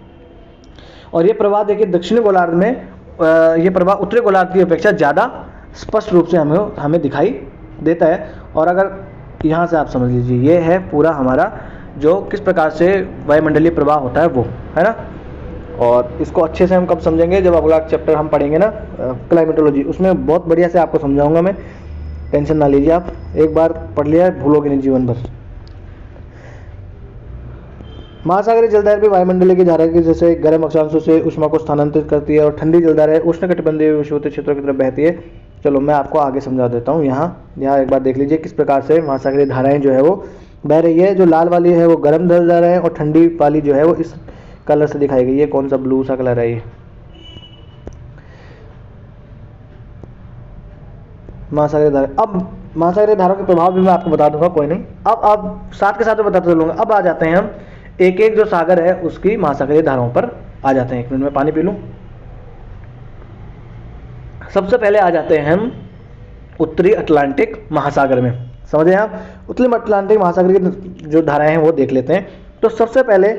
और ये प्रवाह देखिए दक्षिणी गोलार्ध में ये प्रवाह उत्तरी गोलार्ध की अपेक्षा ज़्यादा स्पष्ट रूप से हमें दिखाई देता है। और अगर यहाँ से आप समझ लीजिए, ये है पूरा हमारा जो किस प्रकार से वायुमंडलीय प्रवाह होता है वो, है ना। और इसको अच्छे से हम कब समझेंगे, जब अगला चैप्टर हम पढ़ेंगे ना क्लाइमेटोलॉजी, उसमें बहुत बढ़िया से आपको समझाऊंगा मैं, टेंशन ना लीजिए आप, एक बार पढ़ लिया भूलोगे नहीं जीवन भर। महासागरीय जलधारा भी वायुमंडलीय की धारा की जैसे गर्म अक्षांशों से ऊष्मा को स्थानांतरित करती है, और ठंडी जलधारा उष्णकटिबंधीय विषुवतीय क्षेत्रों की तरफ बहती है। चलो मैं आपको आगे समझा देता हूँ। यहाँ एक बार देख लीजिए किस प्रकार से महासागरीय धाराएं जो है वो बह रही है। जो लाल वाली है वो गर्म जलधारा है, और ठंडी वाली जो है वो इस कलर से दिखाई गई है। कौन सा ब्लू सा कलर है ये, महासागरीय धारा। अब महासागरीय धारा के प्रभाव भी मैं आपको बता दूंगा, कोई नहीं, अब साथ के साथ में बताते चलूंगा। अब आ जाते हैं हम एक एक जो सागर है उसकी महासागरीय धाराओं पर आ जाते हैं। एक मिनट में पानी पी लूं। सबसे पहले आ जाते हैं हम उत्तरी अटलांटिक महासागर में। समझे आप, उत्तरी अटलांटिक महासागर की जो धाराएं हैं वो देख लेते हैं। तो सबसे पहले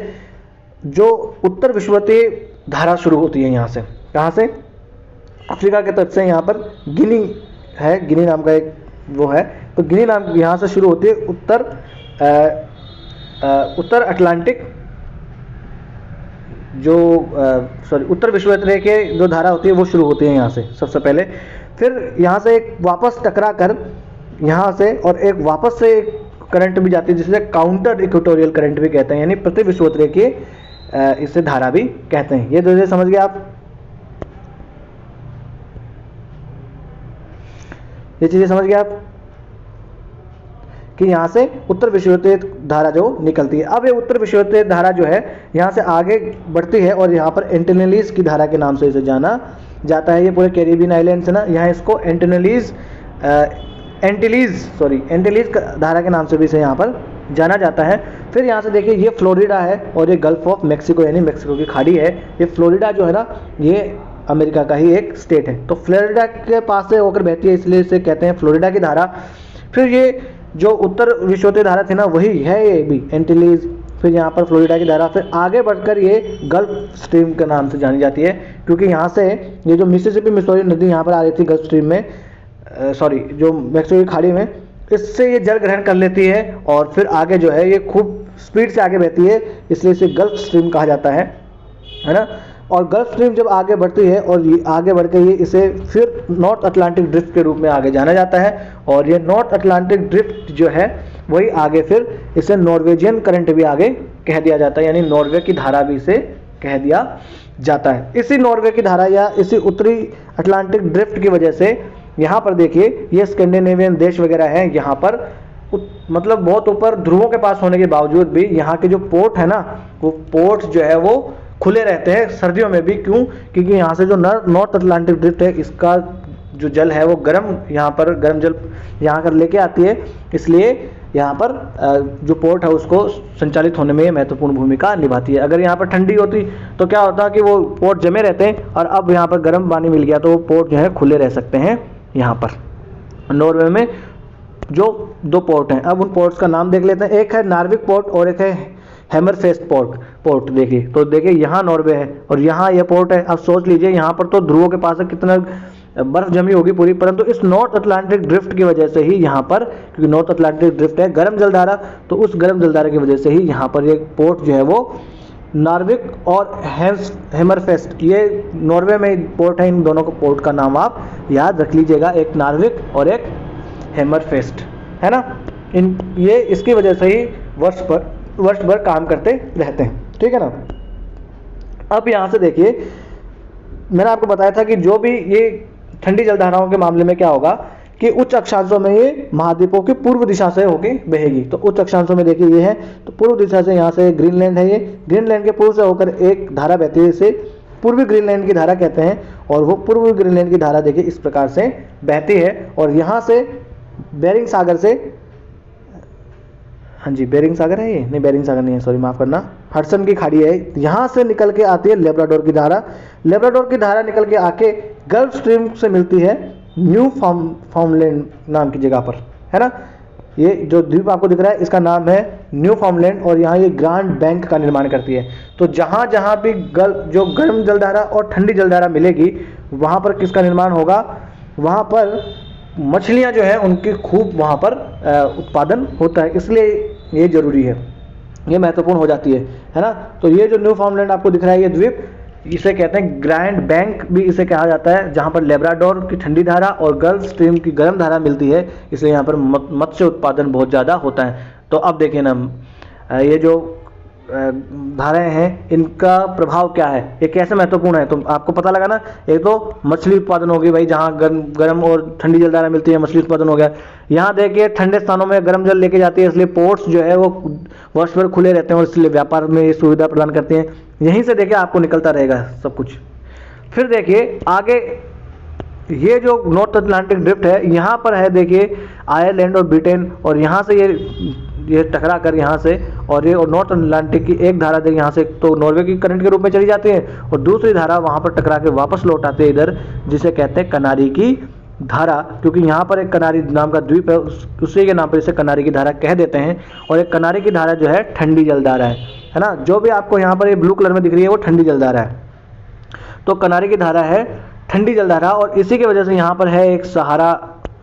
जो उत्तर विषुवतीय धारा शुरू होती है यहाँ से, कहाँ से, अफ्रीका के तट से। यहाँ पर गिनी है, गिनी नाम का एक वो है, तो गिनी नाम यहाँ से शुरू होती है उत्तर अटलांटिक जो उत्तर विषुवतीय के जो धारा होती है वो शुरू होती है यहाँ से सबसे पहले। फिर यहाँ से एक वापस टकरा कर यहाँ से, और एक वापस से एक करंट भी जाती है जिसे काउंटर इक्वेटोरियल करंट भी कहते हैं, यानी प्रति विषुवतीय के इसे धारा भी कहते हैं। ये दो समझ गए आप, ये चीजें समझ गए आप कि यहाँ से उत्तर विषुवतीय धारा जो निकलती है। अब ये उत्तर विषुवतीय धारा जो है यहाँ से आगे बढ़ती है, और यहाँ पर एंटिनेलीज की धारा के नाम से इसे जाना जाता है। ये पूरे कैरिबियन आइलैंड्स है ना, यहाँ इसको एंटिलीज धारा के नाम से भी इसे यहाँ पर जाना जाता है। फिर यहाँ से देखिए ये फ्लोरिडा है, और ये गल्फ ऑफ मैक्सिको यानी मैक्सिको की खाड़ी है। ये फ्लोरिडा जो है ना, ये अमेरिका का ही एक स्टेट है, तो फ्लोरिडा के पास से होकर बहती है, इसलिए इसे कहते हैं फ्लोरिडा की धारा। फिर ये जो उत्तर विषुवतीय धारा थी ना, वही है ये भी एंटिलीज, फिर यहाँ पर फ्लोरिडा की धारा। फिर आगे बढ़कर ये गल्फ स्ट्रीम के नाम से जानी जाती है, क्योंकि यहाँ से ये जो मिसिसिपी मिसौरी नदी यहाँ पर आ रही थी गल्फ स्ट्रीम में, जो मैक्सिको की खाड़ी में, इससे ये जल ग्रहण कर लेती है, और फिर आगे जो है ये खूब स्पीड से आगे बहती है, इसलिए इसे गल्फ स्ट्रीम कहा जाता है ना। और गल्फ स्ट्रीम जब आगे बढ़ती है, और ये आगे बढ़ के ये इसे फिर नॉर्थ अटलांटिक ड्रिफ्ट के रूप में आगे जाना जाता है, और ये नॉर्थ अटलांटिक ड्रिफ्ट जो है वही आगे फिर इसे नॉर्वेजियन करंट भी आगे कह दिया जाता है, यानी नॉर्वे की धारा भी इसे कह दिया जाता है। इसी नॉर्वे की धारा या इसी उत्तरी अटलांटिक ड्रिफ्ट की वजह से यहाँ पर देखिए ये स्कैंडिनेवियन देश वगैरह हैं, यहाँ पर मतलब बहुत ऊपर ध्रुवों के पास होने के बावजूद भी यहाँ के जो पोर्ट है ना, वो पोर्ट जो है वो खुले रहते हैं सर्दियों में भी। क्यों? क्योंकि यहाँ से जो नॉर्थ अटलांटिक ड्रिफ्ट है, इसका जो जल है वो गर्म, यहाँ पर गर्म जल यहाँ कर लेके आती है, इसलिए यहाँ पर जो पोर्ट है उसको संचालित होने में महत्वपूर्ण भूमिका निभाती है। अगर यहाँ पर ठंडी होती तो क्या होता कि वो पोर्ट जमे रहते हैं, और अब यहाँ पर गर्म पानी मिल गया तो वो पोर्ट जो है खुले रह सकते हैं। यहाँ पर नॉर्वे में जो 2 पोर्ट हैं, अब उन पोर्ट्स का नाम देख लेते हैं। एक है नार्विक पोर्ट और एक है हैमरफेस्ट पोर्ट। देखिए तो देखिए यहाँ नॉर्वे है और यहाँ यह पोर्ट है। अब सोच लीजिए यहाँ पर तो ध्रुवों के पास है, कितना बर्फ जमी होगी पूरी, परंतु इस नॉर्थ अटलांटिक ड्रिफ्ट की वजह से ही यहाँ पर, क्योंकि नॉर्थ अटलांटिक ड्रिफ्ट है गर्म जलधारा, तो उस गर्म जलधारा की वजह से ही यहाँ पर एक पोर्ट जो है वो नार्विक और हैमरफेस्ट, ये नॉर्वे में पोर्ट है। इन दोनों को पोर्ट का नाम आप याद रख लीजिएगा, एक नार्विक और एक हैमरफेस्ट, है ना। ये इसकी वजह से ही वर्ष भर काम करते रहते हैं, ठीक है ना। अब यहाँ से देखिए, मैंने आपको बताया था कि जो भी ये ठंडी जलधाराओं के मामले में क्या होगा कि उच्च अक्षांशों में ये महाद्वीपों की पूर्व दिशा से होके बहेगी। तो उच्च अक्षांशों में देखिए ये है, तो पूर्व दिशा से यहाँ से ग्रीनलैंड है, ये ग्रीनलैंड के पूर्व से होकर एक धारा बहती है, इसे पूर्वी ग्रीनलैंड की धारा कहते हैं। और वो पूर्वी ग्रीनलैंड की धारा देखिए इस प्रकार से बहती है, और यहाँ से बेरिंग सागर से, हाँ जी बेरिंग सागर है ये, नहीं बेरिंग सागर नहीं है, सॉरी माफ करना, हडसन की खाड़ी है, यहाँ से निकल के आती है लेब्राडोर की धारा। लेब्राडोर की धारा निकल के आके गल्फ स्ट्रीम से मिलती है न्यू फाउंडलैंड नाम की जगह पर, है ना। ये जो द्वीप आपको दिख रहा है इसका नाम है न्यू फाउंडलैंड, और यहाँ ये ग्रांड बैंक का निर्माण करती है। तो जहाँ जहाँ भी जो गर्म जलधारा और ठंडी जलधारा मिलेगी, वहाँ पर किसका निर्माण होगा, वहाँ पर मछलियाँ जो है उनकी खूब वहाँ पर उत्पादन होता है, इसलिए ये जरूरी है, ये महत्वपूर्ण हो जाती है ना। तो ये जो न्यू फाउंडलैंड आपको दिख रहा है ये द्वीप, इसे कहते हैं ग्रैंड बैंक भी इसे कहा जाता है, जहाँ पर लेब्राडोर की ठंडी धारा और गल्फ स्ट्रीम की गर्म धारा मिलती है, इसलिए यहाँ पर मत्स्य उत्पादन बहुत ज़्यादा होता है। तो अब देखिए ना, ये जो धाराएं हैं इनका प्रभाव क्या है, ये कैसे महत्वपूर्ण है, तो आपको पता लगा ना। एक तो मछली उत्पादन होगी भाई, जहाँ गर्म और ठंडी जलधारा मिलती है, मछली उत्पादन हो गया। यहाँ देखिए ठंडे स्थानों में गर्म जल लेके जाती है, इसलिए पोर्ट्स जो है वो वर्ष भर खुले रहते हैं और इसलिए व्यापार में ये सुविधा प्रदान करते हैं। यहीं से देखिए आपको निकलता रहेगा सब कुछ। फिर देखिए आगे, ये जो नॉर्थ अटलांटिक ड्रिफ्ट है, यहाँ पर है देखिए आयरलैंड और ब्रिटेन, और यहाँ से ये टकरा कर यहाँ से, और ये और नॉर्थ अटलांटिक की एक धारा देखिए यहाँ से तो नॉर्वे की करंट के रूप में चली जाती है, और दूसरी धारा वहाँ पर टकरा के वापस लौट आती है इधर, जिसे कहते हैं कनारी की धारा, क्योंकि यहाँ पर एक कनारी नाम का द्वीप है, उसी के नाम पर इसे कनारी की धारा कह देते हैं। और एक कनारी की धारा जो है ठंडी जलधारा है ना। जो भी आपको यहाँ पर ये ब्लू कलर में दिख रही है वो ठंडी जलधारा है, तो कनारी की धारा है ठंडी जलधारा। और इसी की वजह से यहाँ पर है एक सहारा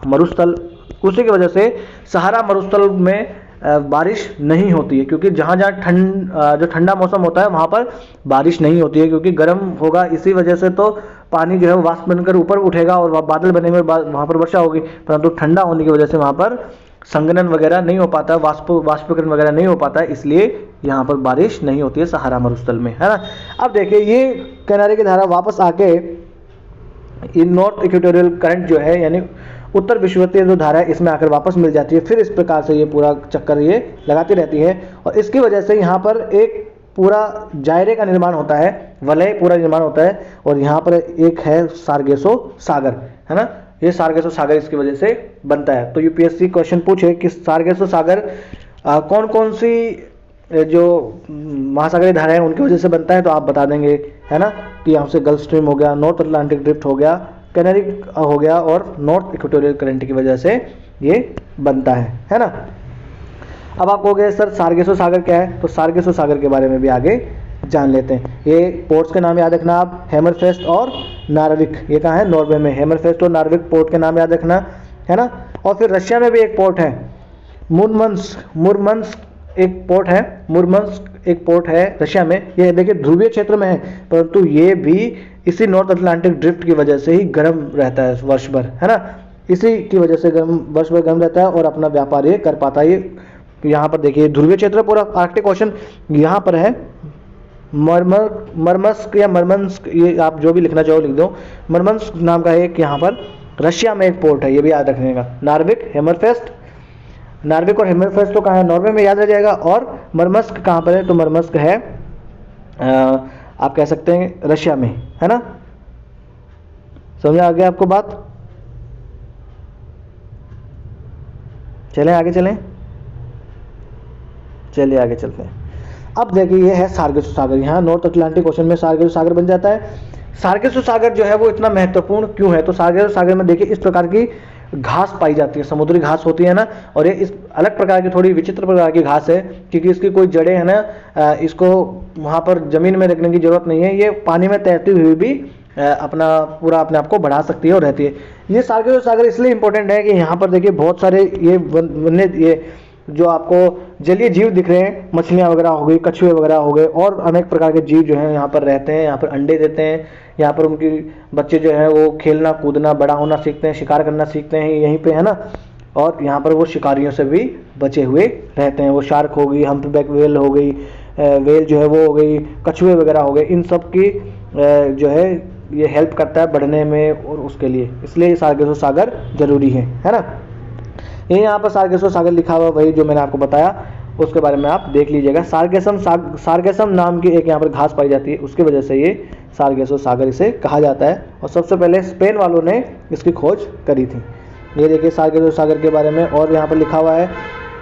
मरुस्थल, उसी की वजह से सहारा मरुस्थल में बारिश नहीं होती है, क्योंकि जहाँ जहाँ जो ठंडा मौसम होता है वहाँ पर बारिश नहीं होती है, क्योंकि गर्म होगा, इसी वजह से तो पानी जो है वाष्प बनकर ऊपर उठेगा और बादल बनेंगे, वहाँ पर वर्षा होगी। परंतु ठंडा होने की वजह से वहाँ पर संघनन वगैरह नहीं हो पाता, वाष्पीकरण वगैरह नहीं हो पाता, इसलिए यहाँ पर बारिश नहीं होती है सहारा मरुस्थल में, है ना। अब देखिए ये कनारी की धारा वापस आके इन नॉर्थ इक्वेटोरियल करंट जो है, यानी उत्तर विषुवतीय जो धारा है, इसमें आकर वापस मिल जाती है। फिर इस प्रकार से ये पूरा चक्कर ये लगाती रहती है, और इसकी वजह से यहाँ पर एक पूरा जायरे का निर्माण होता है, वलय पूरा निर्माण होता है। और यहाँ पर एक है सारगेसो सागर, है ना, ये सारगेसो सागर इसकी वजह से बनता है। तो यूपीएससी क्वेश्चन पूछे कि सारगेसो सागर कौन कौन सी जो महासागरीय धाराएं उनकी वजह से बनता है, तो आप बता देंगे, है ना, कि यहाँ से गल्फ स्ट्रीम हो गया, नॉर्थ अटलांटिक ड्रिफ्ट हो गया, कैनरी हो गया, और नॉर्थ इक्वेटोरियल करंट की वजह से ये बनता है ना। अब आप कहोगे सर सारगेसो सागर क्या है, तो सारगेसो सागर के बारे में भी आगे जान लेते हैं। ये पोर्ट्स के नाम याद रखना आप, हैमरफेस्ट और नार्विक, ये कहाँ है, नॉर्वे में, हैमरफेस्ट और नार्विक पोर्ट के नाम याद रखना, है ना। और फिर रशिया में भी एक पोर्ट है, मुरमंस्क एक पोर्ट है, मुरमंस्क एक पोर्ट है रशिया में। ये देखिए ध्रुवीय क्षेत्र में है, परंतु ये भी इसी नॉर्थ अटलांटिक ड्रिफ्ट की वजह से ही गर्म रहता है वर्ष भर, है ना। इसी की वजह से वर्ष भर गर्म रहता है और अपना व्यापार ये कर पाता है। ये यहाँ पर देखिए ध्रुवीय क्षेत्र पूरा आर्कटिक ओशन यहाँ पर है। मरमस्क या मरमंस्क, ये आप जो भी लिखना चाहो लिख दो। मरमंस्क नाम का एक यहाँ पर रशिया में एक पोर्ट है, ये भी याद रखने का। नार्विक, हैमरफेस्ट, नार्विक और हेमरफेस्ट तो कहाँ है, नॉर्वे में, याद रह जाएगा। और मरमस्क कहाँ पर है, तो मरमस्क है आप कह सकते हैं रशिया में, है ना। समझ आ गया आपको बात। चलें आगे चलें, चलिए आगे चलते हैं। अब देखिए ये है सार्गेसो सागर, यहाँ नॉर्थ अटलांटिक ओशन में सार्गेसो सागर बन जाता है। सार्गेसो सागर जो है वो इतना महत्वपूर्ण क्यों है, तो सार्गेसो सागर में देखिए इस प्रकार की घास पाई जाती है, समुद्री घास होती है ना, और ये इस अलग प्रकार की थोड़ी विचित्र प्रकार की घास है, क्योंकि इसकी कोई जड़ें है ना, इसको वहाँ पर जमीन में रखने की जरूरत नहीं है, ये पानी में तैरती हुई भी अपना पूरा अपने आप को बढ़ा सकती है और रहती है। ये सार्गेसो सागर इसलिए इंपॉर्टेंट है कि यहाँ पर देखिए बहुत सारे ये वन्य ये जो आपको जलीय जीव दिख रहे हैं, मछलियाँ वगैरह हो गई, कछुए वगैरह हो गए, और अनेक प्रकार के जीव जो हैं यहाँ पर रहते हैं, यहाँ पर अंडे देते हैं, यहाँ पर उनकी बच्चे जो हैं वो खेलना कूदना बड़ा होना सीखते हैं, शिकार करना सीखते हैं यहीं पे, है ना। और यहाँ पर वो शिकारियों से भी बचे हुए रहते हैं, वो शार्क हो गई, हम्पबैक वेल हो गई, वेल जो है वो हो गई, कछुए वगैरह हो गए, इन सब की जो है ये हेल्प करता है बढ़ने में और उसके लिए, इसलिए सार्गेसो सागर जरूरी है ना। ये यहाँ पर सार्गेसो सागर लिखा हुआ वही जो मैंने आपको बताया, उसके बारे में आप देख लीजिएगा। सार्गेसम नाम की एक यहाँ पर घास पाई जाती है, उसकी वजह से ये सार्गेसो सागर इसे कहा जाता है, और सबसे पहले स्पेन वालों ने इसकी खोज करी थी। ये देखिए सार्गेसो सागर के बारे में, और यहाँ पर लिखा हुआ है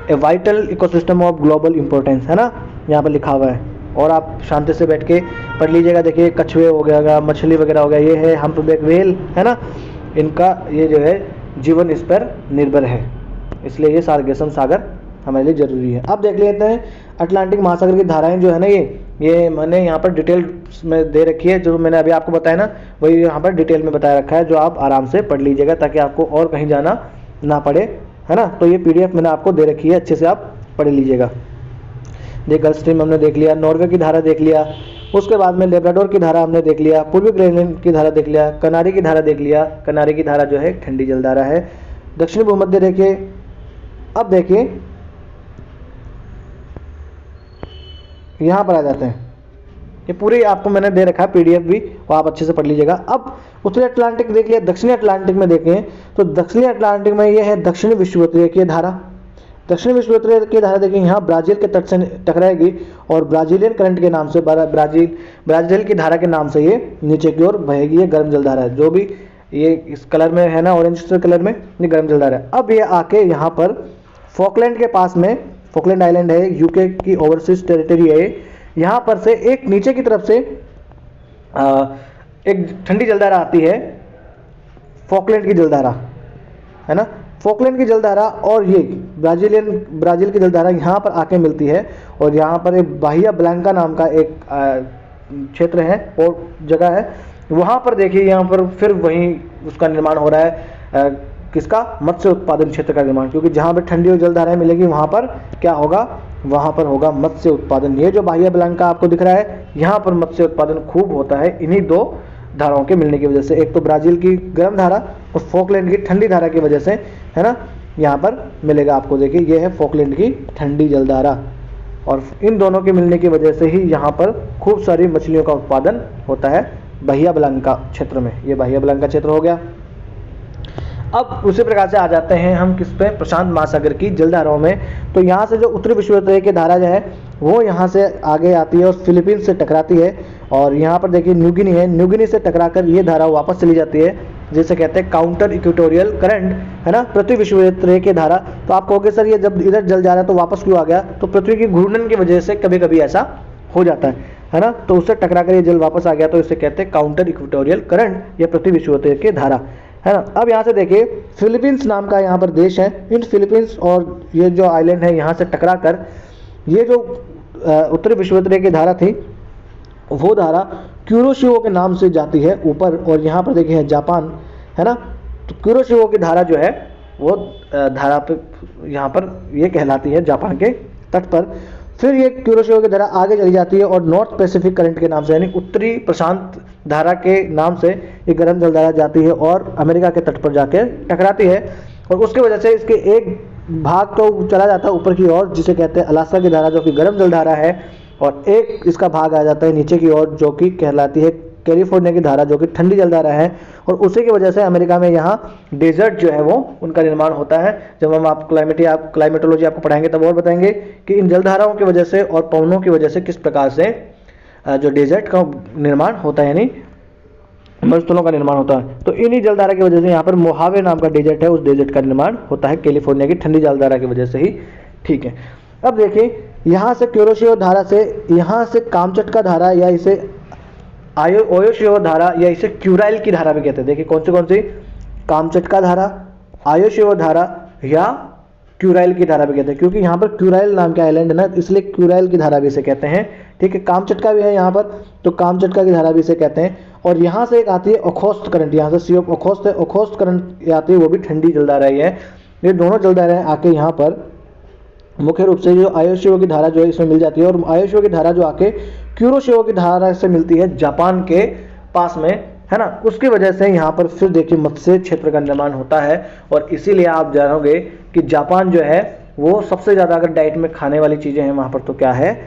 a vital ecosystem of global importance, है ना, यहाँ पर लिखा हुआ है, और आप शांति से बैठ के पढ़ लीजिएगा। देखिए कछुए हो गया, मछली वगैरह हो गया, ये है हम्पबैक वेल, है ना, इनका ये जो है जीवन इस पर निर्भर है, इसलिए ये सार्गेसम सागर हमारे लिए जरूरी है। अब देख लेते हैं अटलांटिक महासागर की धाराएं जो है ना, ये मैंने यहाँ पर डिटेल में दे रखी है, जो मैंने अभी आपको बताया ना वही यहाँ पर डिटेल में बताया रखा है, जो आप आराम से पढ़ लीजिएगा ताकि आपको और कहीं जाना ना पड़े, है ना। तो ये PDF मैंने आपको दे रखी है, अच्छे से आप पढ़ लीजिएगा। ये गल्फ स्ट्रीम हमने देख लिया, नॉर्वे की धारा देख लिया, उसके बाद में लेब्राडोर की धारा हमने देख लिया, पूर्वी ग्रीनलैंड की धारा देख लिया, कनारी की धारा देख लिया। कनारी की धारा जो है ठंडी जलधारा है। दक्षिणी भूमध्य देखिए। अब देखिए यहां पर आ जाते हैं, ये पूरी आपको मैंने दे रखा है PDF भी, वो आप अच्छे से पढ़ लीजिएगा। अब उत्तरी अटलांटिक देख लिया, दक्षिणी अटलांटिक में देखें तो दक्षिणी अटलांटिक में ये है दक्षिणी विषुवतीय की धारा। दक्षिणी विषुवतीय की धारा देखिए यहाँ ब्राजील के तट से टकराएगी, और ब्राजीलियन करंट के नाम से ब्राजील की धारा के नाम से ये नीचे की ओर बहेगी। ये गर्म जलधारा है, जो भी ये इस कलर में है ना, ऑरेंज कलर में, ये गर्म जलधारा है। अब ये आके यहाँ पर फॉकलैंड के पास में, फॉकलैंड आइलैंड है, UK की ओवरसीज टेरिटरी है, यहाँ पर से एक नीचे की तरफ से एक ठंडी जलधारा आती है, फॉकलैंड की जलधारा, है ना, फॉकलैंड की जलधारा, और ये ब्राजील की जलधारा यहाँ पर आके मिलती है, और यहाँ पर एक बाहिया ब्लैंका नाम का एक क्षेत्र है और जगह है, वहाँ पर देखिए यहाँ पर फिर वहीं उसका निर्माण हो रहा है, किसका, मत्स्य उत्पादन क्षेत्र का निर्माण, क्योंकि जहाँ पर ठंडी और जलधाराएं मिलेगी वहाँ पर क्या होगा, वहाँ पर होगा मत्स्य उत्पादन। ये जो बाहिया ब्लैंका आपको दिख रहा है, यहाँ पर मत्स्य उत्पादन खूब होता है इन्हीं दो धाराओं के मिलने की वजह से, एक तो ब्राजील की गर्म धारा और फॉकलैंड की ठंडी धारा की वजह से, है ना, यहाँ पर मिलेगा आपको। देखिए ये है फॉकलैंड की ठंडी जलधारा, और इन दोनों के मिलने की वजह से ही यहाँ पर खूब सारी मछलियों का उत्पादन होता है बाहिया ब्लैंका क्षेत्र में। ये बाहिया ब्लैंका क्षेत्र हो गया। अब उसी प्रकार से आ जाते हैं हम किस पे, प्रशांत महासागर की जलधाराओं में। तो यहाँ से जो उत्तरी विषुवतीय की धारा जो है वो यहाँ से आगे आती है और फिलीपींस से टकराती है, और यहाँ पर देखिए न्यूगिनी है, न्यूगिनी से टकराकर ये धारा वापस चली जाती है, जिसे कहते हैं काउंटर इक्वेटोरियल करंट, है ना, पृथ्वी विषुवतीय की धारा। तो आप कहोगे सर ये जब इधर जल जा रहा है तो वापस क्यों आ गया, तो पृथ्वी की घूर्णन की वजह से कभी कभी ऐसा हो जाता है ना, तो उससे टकराकर ये जल वापस आ गया, तो इसे कहते हैं काउंटर इक्वेटोरियल करंट या पृथ्वी विषुवतीय की धारा, है ना। अब यहाँ से देखिए फिलीपींस नाम का यहाँ पर देश है, इन फिलीपींस और ये जो आइलैंड है यहाँ से टकराकर ये जो उत्तरी विषुवतीय की धारा थी वो धारा क्यूरोशिवो के नाम से जाती है ऊपर, और यहाँ पर देखिए है जापान, है ना, तो क्यूरोशिवो की धारा जो है वो धारा पे यहाँ पर ये कहलाती है जापान के तट पर। फिर ये क्यूरोशिवो की धारा आगे चली जाती है और नॉर्थ पैसिफिक करंट के नाम से, यानी उत्तरी प्रशांत धारा के नाम से ये गर्म जलधारा जाती है और अमेरिका के तट पर जाकर टकराती है, और उसकी वजह से इसके एक भाग तो चला जाता है ऊपर की ओर जिसे कहते हैं अलास्का की धारा, जो कि गर्म जलधारा है, और एक इसका भाग आ जाता है नीचे की ओर जो कि कहलाती है कैलिफोर्निया की धारा जो कि ठंडी जलधारा है, और उसी की वजह से अमेरिका में यहाँ डेजर्ट जो है वो उनका निर्माण होता है। जब हम आप क्लाइमेटोलॉजी आपको पढ़ाएंगे तब और बताएंगे कि इन जलधाराओं की वजह से और पवनों की वजह से किस प्रकार से जो डेजर्ट का निर्माण होता है, यानी मरुस्थलों का निर्माण होता है। तो इन्हीं जलधारा की वजह से यहाँ पर मोहावे नाम का डेजर्ट है, उस डेजर्ट का निर्माण होता है कैलिफोर्निया की ठंडी जलधारा की वजह से ही। ठीक है, अब देखिए यहाँ से क्यूरोशियो धारा से, यहाँ से कामचटका धारा या इसे ओयोशियो धारा या इसे क्यूराइल की धारा भी कहते हैं। देखिए कौन सी कामचटका धारा, आयोशियो धारा या क्यूराइल की धारा भी कहते हैं, क्योंकि यहाँ पर क्यूराइल नाम के आइलैंड है ना, इसलिए क्यूराइल की धारा भी इसे कहते हैं। ठीक है, कामचटका भी है यहाँ पर, तो कामचटका की धारा भी इसे कहते हैं। और यहाँ से एक आती है ओखोस्ट करंट, यहाँ से सी ऑफ ओखोस्ट है, ओखोस्ट करंट आती है, वो भी ठंडी जलधारा ही है। ये दोनों जलधाराएं आके यहाँ पर मुख्य रूप से जो आयोशियो की धारा जो है इसमें मिल जाती है, और आयोशियो की धारा जो आके क्यूरोशियो की धारा से मिलती है जापान के पास में, है ना। उसकी वजह से यहाँ पर फिर देखिए मत्स्य क्षेत्र का निर्माण होता है, और इसीलिए आप जानोगे कि जापान जो है वो सबसे ज़्यादा अगर डाइट में खाने वाली चीज़ें हैं वहाँ पर तो क्या है,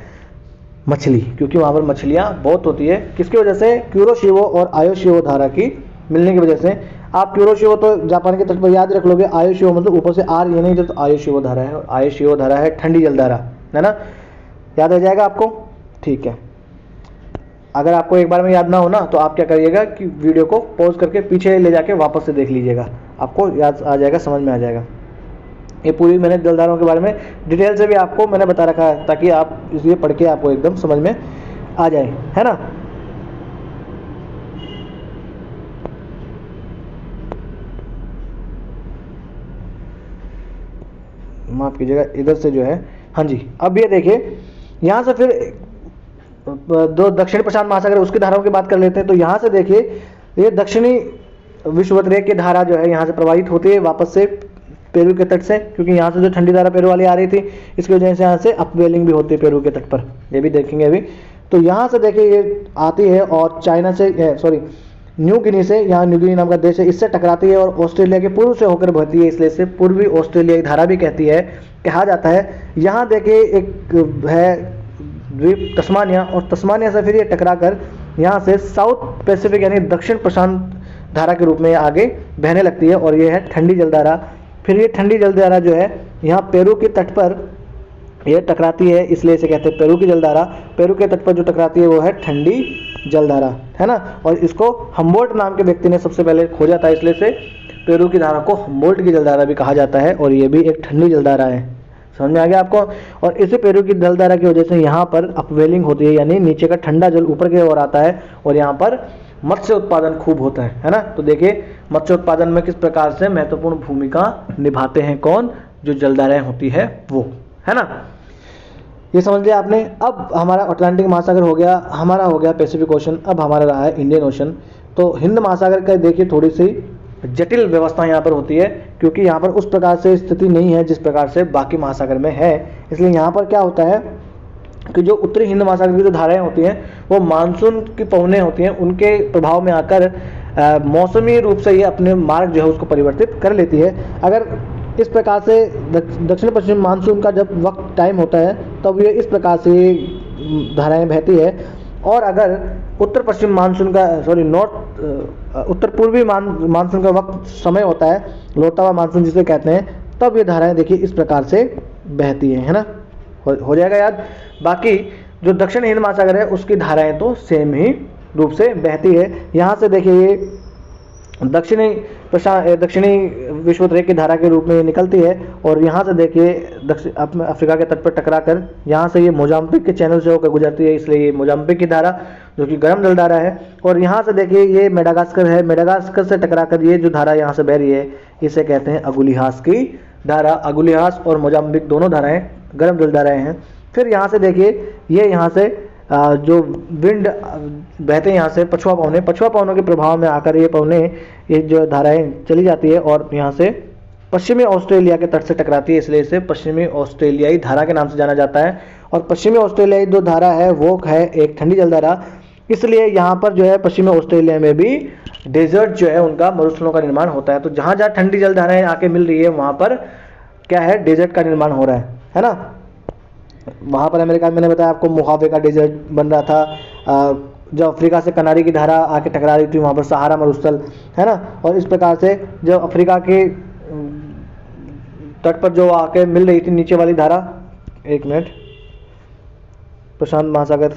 मछली, क्योंकि वहाँ पर मछलियाँ बहुत होती है। किसकी वजह से, क्यूरोशियो और आयोशियो धारा की मिलने की वजह से। आप क्यूरोशियो तो जापान के तट पर याद रख लोगे, आयोशियो मतलब ऊपर से आर ये नहीं, जो तो आयोशियो धारा है, और आयोशियो धारा है ठंडी जलधारा, है ना, याद रह जाएगा आपको। ठीक है, अगर आपको एक बार में याद ना हो ना तो आप क्या करिएगा कि वीडियो को पॉज करके पीछे ले जाके वापस से देख लीजिएगा, आपको याद आ जाएगा, समझ में आ जाएगा। ये पूरी मैंने जलधाराओं के बारे में डिटेल से भी आपको मैंने बता रखा है, ताकि आप इसलिए पढ़ के आपको एकदम समझ में आ जाए, है ना। माफ कीजिएगा, इधर से जो है, हाँ जी। अब ये देखिए यहाँ से फिर दो दक्षिणी प्रशांत महासागर उसकी धाराओं की बात कर लेते हैं। तो यहाँ से देखिए ये दक्षिणी विषुवत की धारा जो है यहाँ से प्रवाहित होती है वापस से पेरू के तट से, क्योंकि यहाँ से जो ठंडी धारा पेरू वाली आ रही थी, इसकी वजह से यहाँ से अपवेलिंग भी होती है पेरू के तट पर, ये भी देखेंगे अभी। तो यहाँ से देखिए ये आती है और चाइना से, सॉरी न्यू गिनी से, यहाँ न्यू गिनी नाम का देश है, इससे टकराती है और ऑस्ट्रेलिया के पूर्व से होकर बहती है, इसलिए इसे पूर्वी ऑस्ट्रेलियाई धारा भी कहा जाता है। यहाँ देखिए एक है द्वीप तस्मानिया, और तस्मानिया से फिर ये टकरा कर यहाँ से साउथ पैसिफिक यानी दक्षिण प्रशांत धारा के रूप में आगे बहने लगती है, और ये है ठंडी जलधारा। फिर ये ठंडी जलधारा जो है यहाँ पेरू के तट पर ये टकराती है, इसलिए इसे कहते हैं पेरू की जलधारा। पेरू के तट पर जो टकराती है वो है ठंडी जलधारा, है ना। और इसको हम्बोल्ट नाम के व्यक्ति ने सबसे पहले खोजा था, इसलिए से पेरू की धारा को हम्बोल्ट की जलधारा भी कहा जाता है, और ये भी एक ठंडी जलधारा है। समझ में आ गया आपको। और इसी पेरू की जलधारा की वजह से यहाँ पर अपवेलिंग होती है, यानी नीचे का ठंडा जल ऊपर की ओर आता है, और यहाँ पर मत्स्य उत्पादन खूब होता है ना। तो देखिए मत्स्य उत्पादन में किस प्रकार से महत्वपूर्ण भूमिका निभाते हैं कौन, जो जलधाराएं होती है वो, है ना। ये समझ लिया आपने। अब हमारा अटलांटिक महासागर हो गया, हमारा हो गया पैसिफिक ओशन, अब हमारा रहा है इंडियन ओशन। तो हिंद महासागर का देखिए थोड़ी सी जटिल व्यवस्था यहाँ पर होती है, क्योंकि यहाँ पर उस प्रकार से स्थिति नहीं है जिस प्रकार से बाकी महासागर में है। इसलिए यहाँ पर क्या होता है कि जो उत्तरी हिंद महासागर की जो धाराएं होती हैं वो मानसून की पवनें होती हैं, उनके प्रभाव में आकर मौसमी रूप से ये अपने मार्ग जो है उसको परिवर्तित कर लेती है। अगर इस प्रकार से दक्षिण पश्चिम मानसून का जब वक्त टाइम होता है तब ये इस प्रकार से धाराएं बहती है, और अगर उत्तर पश्चिम मानसून का उत्तर पूर्वी मानसून का वक्त समय होता है, लौटता हुआ मानसून जिसे कहते हैं, तब ये धाराएं देखिए इस प्रकार से बहती हैं, है ना। हो जाएगा याद। बाकी जो दक्षिण हिंद महासागर है उसकी धाराएं तो सेम ही रूप से बहती है। यहाँ से देखिए ये दक्षिणी विषुवत की धारा के रूप में निकलती है, और यहाँ से देखिए अफ्रीका के तट पर टकरा कर यहाँ से ये मोजाम्बिक के चैनल से होकर गुजरती है, इसलिए ये मोजाम्बिक की धारा जो कि गर्म जलधारा है। और यहाँ से देखिए ये मेडागास्कर है, मेडागास्कर से टकरा कर ये जो धारा यहाँ से बह रही है इसे कहते हैं अगुलिहास की धारा। अगुलिहास और मोजाम्बिक दोनों धाराएं गर्म जलधाराएं हैं। फिर यहाँ से देखिए ये यहाँ से जो विंड बहते हैं यहाँ से पछुआ पवनों के प्रभाव में आकर ये जो धाराएं चली जाती है और यहाँ से पश्चिमी ऑस्ट्रेलिया के तट से टकराती है, इसलिए इसे पश्चिमी ऑस्ट्रेलियाई धारा के नाम से जाना जाता है। और पश्चिमी ऑस्ट्रेलियाई जो धारा है वो है एक ठंडी जलधारा, इसलिए यहाँ पर जो है पश्चिमी ऑस्ट्रेलिया में भी डेजर्ट जो है उनका मरुस्थलों का निर्माण होता है। तो जहाँ जहाँ ठंडी जलधाराएं आके मिल रही है वहाँ पर क्या है, डेजर्ट का निर्माण हो रहा है ना। वहाँ पर अमेरिका में मैंने बताया आपको मोहावे का डेजर्ट बन रहा था, जब अफ्रीका से कनारी की धारा आके टकरा रही थी वहाँ पर सहारा मरुस्थल है ना, और इस प्रकार से जब अफ्रीका के तट पर जो आके मिल रही थी नीचे वाली धारा, एक मिनट, प्रशांत महासागर,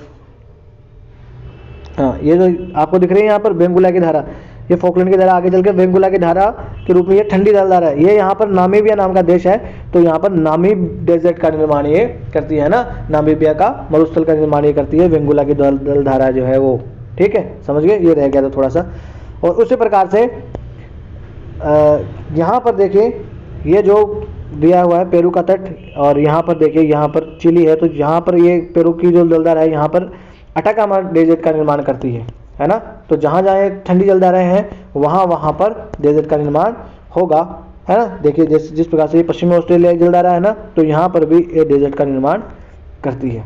हाँ ये जो आपको दिख रही है यहाँ पर वेंगुला की धारा, ये फॉकलैंड की धारा आगे चल के वेंगुला की धारा के रूप में ये ठंडी जल धारा है। ये यहाँ पर नामीबिया नाम का देश है, तो यहाँ पर नामीब डेजर्ट का निर्माण ये करती है ना, नामीबिया का मरुस्थल का निर्माण ये करती है वेंगुला की जल धारा जो है वो। ठीक है, समझ गए, ये रह गया था थोड़ा सा। और उसी प्रकार से यहाँ पर देखिए ये जो दिया हुआ है पेरू का तट, और यहाँ पर देखिए यहाँ पर चिली है, तो यहाँ पर ये पेरू की जो जलधारा है यहाँ पर अटाकामा डेजर्ट का निर्माण करती है ना। तो जहाँ जहाँ ठंडी जलधाराएं हैं वहाँ पर डेजर्ट का निर्माण होगा, है ना। देखिए जिस प्रकार से ये पश्चिमी ऑस्ट्रेलिया की जलधारा है ना, तो यहाँ पर भी ये डेजर्ट का निर्माण करती है।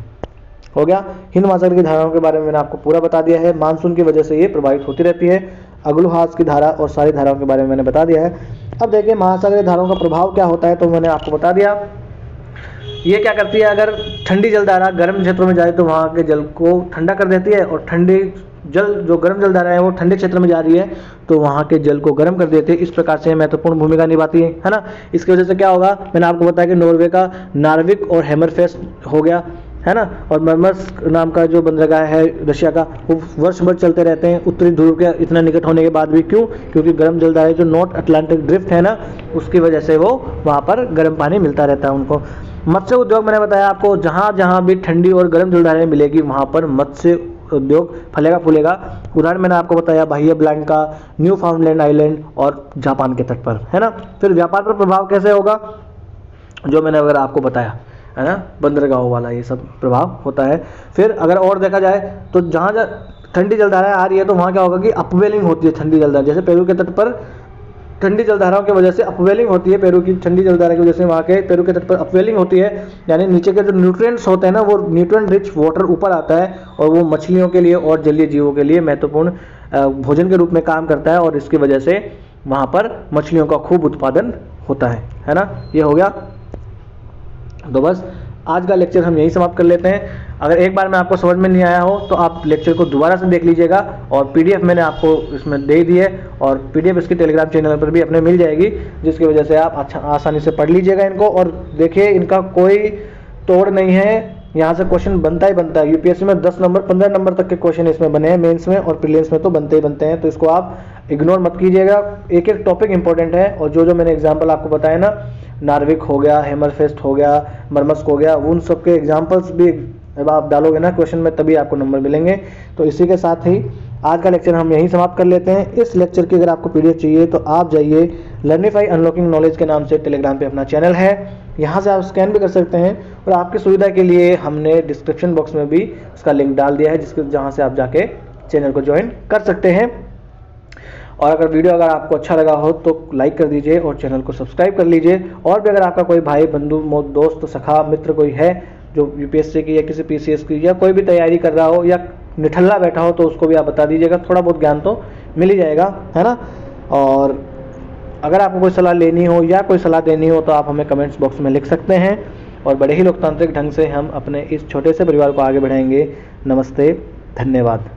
हो गया। हिंद महासागर की धाराओं के बारे में मैंने आपको पूरा बता दिया है, मानसून की वजह से ये प्रभावित होती रहती है। अगलुहास की धारा और सारी धाराओं के बारे में मैंने बता दिया है। अब देखिए महासागरीय धाराओं का प्रभाव क्या होता है, तो मैंने आपको बता दिया। ये क्या करती है, अगर ठंडी जलधारा गर्म क्षेत्रों में जाए तो वहाँ के जल को ठंडा कर देती है, और ठंडी जल जो गर्म जलधारा है वो ठंडे क्षेत्र में जा रही है तो वहाँ के जल को गर्म कर देते हैं। इस प्रकार से महत्वपूर्ण भूमिका निभाती है ना। इसकी वजह से क्या होगा, मैंने आपको बताया कि नॉर्वे का नार्विक और हैमरफेस्ट हो गया, है ना, और मरमस्क नाम का जो बंदरगाह है रशिया का, वो वर्ष भर चलते रहते हैं उत्तरी ध्रुव के इतना निकट होने के बाद भी। क्यों? क्योंकि गर्म जलधारा जो नॉर्थ अटलांटिक ड्रिफ्ट है ना, उसकी वजह से वो वहाँ पर गर्म पानी मिलता रहता है उनको। मत्स्य उद्योग मैंने बताया आपको, जहाँ जहाँ भी ठंडी और गर्म जलधाराएं मिलेगी वहाँ पर मत्स्य उद्योग फलेगा फूलेगा। उदाहरण मैंने आपको बताया बाह्य ब्लैंका, न्यू फाउंडलैंड आइलैंड और जापान के तट पर, है ना। फिर व्यापार पर प्रभाव कैसे होगा, जो मैंने अगर आपको बताया, है ना, बंदरगाहों वाला ये सब प्रभाव होता है। फिर अगर और देखा जाए तो जहाँ जहाँ ठंडी जलधाराएं आ रही है तो वहाँ क्या होगा कि अपवेलिंग होती है ठंडी जलधारा। जैसे पेरू के तट पर ठंडी जलधाराओं की वजह से अपवेलिंग होती है, पेरू की ठंडी जलधारा की वजह से वहाँ के पेरू के तट पर अपवेलिंग होती है, यानी नीचे के जो न्यूट्रिएंट्स होते हैं ना, वो न्यूट्रिएंट रिच वाटर ऊपर आता है और वो मछलियों के लिए और जलीय जीवों के लिए महत्वपूर्ण भोजन के रूप में काम करता है, और इसकी वजह से वहाँ पर मछलियों का खूब उत्पादन होता है ना। ये हो गया। तो बस आज का लेक्चर हम यही समाप्त कर लेते हैं। अगर एक बार में आपको समझ में नहीं आया हो तो आप लेक्चर को दोबारा से देख लीजिएगा, और पीडीएफ मैंने आपको इसमें दे दी है, और पीडीएफ इसकी टेलीग्राम चैनल पर भी अपने मिल जाएगी, जिसकी वजह से आप अच्छा आसानी से पढ़ लीजिएगा इनको। और देखिए इनका कोई तोड़ नहीं है, यहाँ से क्वेश्चन बनता ही बनता है। यूपीएससी में 10 नंबर 15 नंबर तक के क्वेश्चन इसमें बने हैं, मेंस में और प्रीलिम्स में तो बनते ही बनते हैं, तो इसको आप इग्नोर मत कीजिएगा। एक एक टॉपिक इंपॉर्टेंट है, और जो मैंने एग्जाम्पल आपको बताया ना, नार्विक हो गया, हैमरफेस्ट हो गया, मरमस्क हो गया, उन सब के एग्जाम्पल्स भी अब आप डालोगे ना क्वेश्चन में, तभी आपको नंबर मिलेंगे। तो इसी के साथ ही आज का लेक्चर हम यहीं समाप्त कर लेते हैं। इस लेक्चर की अगर आपको पीडीएफ चाहिए तो आप जाइए लर्निफाई अनलॉकिंग नॉलेज के नाम से टेलीग्राम पे अपना चैनल है, यहाँ से आप स्कैन भी कर सकते हैं, और आपकी सुविधा के लिए हमने डिस्क्रिप्शन बॉक्स में भी उसका लिंक डाल दिया है, जिसके जहाँ से आप जाके चैनल को ज्वाइन कर सकते हैं। और अगर वीडियो अगर आपको अच्छा लगा हो तो लाइक कर दीजिए और चैनल को सब्सक्राइब कर लीजिए। और भी अगर आपका कोई भाई बंधु दोस्त सखा मित्र कोई है जो यूपीएससी की या किसी पीसीएस की या कोई भी तैयारी कर रहा हो या निठल्ला बैठा हो, तो उसको भी आप बता दीजिएगा, थोड़ा बहुत ज्ञान तो मिल ही जाएगा, है ना। और अगर आपको कोई सलाह लेनी हो या कोई सलाह देनी हो तो आप हमें कमेंट्स बॉक्स में लिख सकते हैं, और बड़े ही लोकतांत्रिक ढंग से हम अपने इस छोटे से परिवार को आगे बढ़ाएंगे। नमस्ते, धन्यवाद।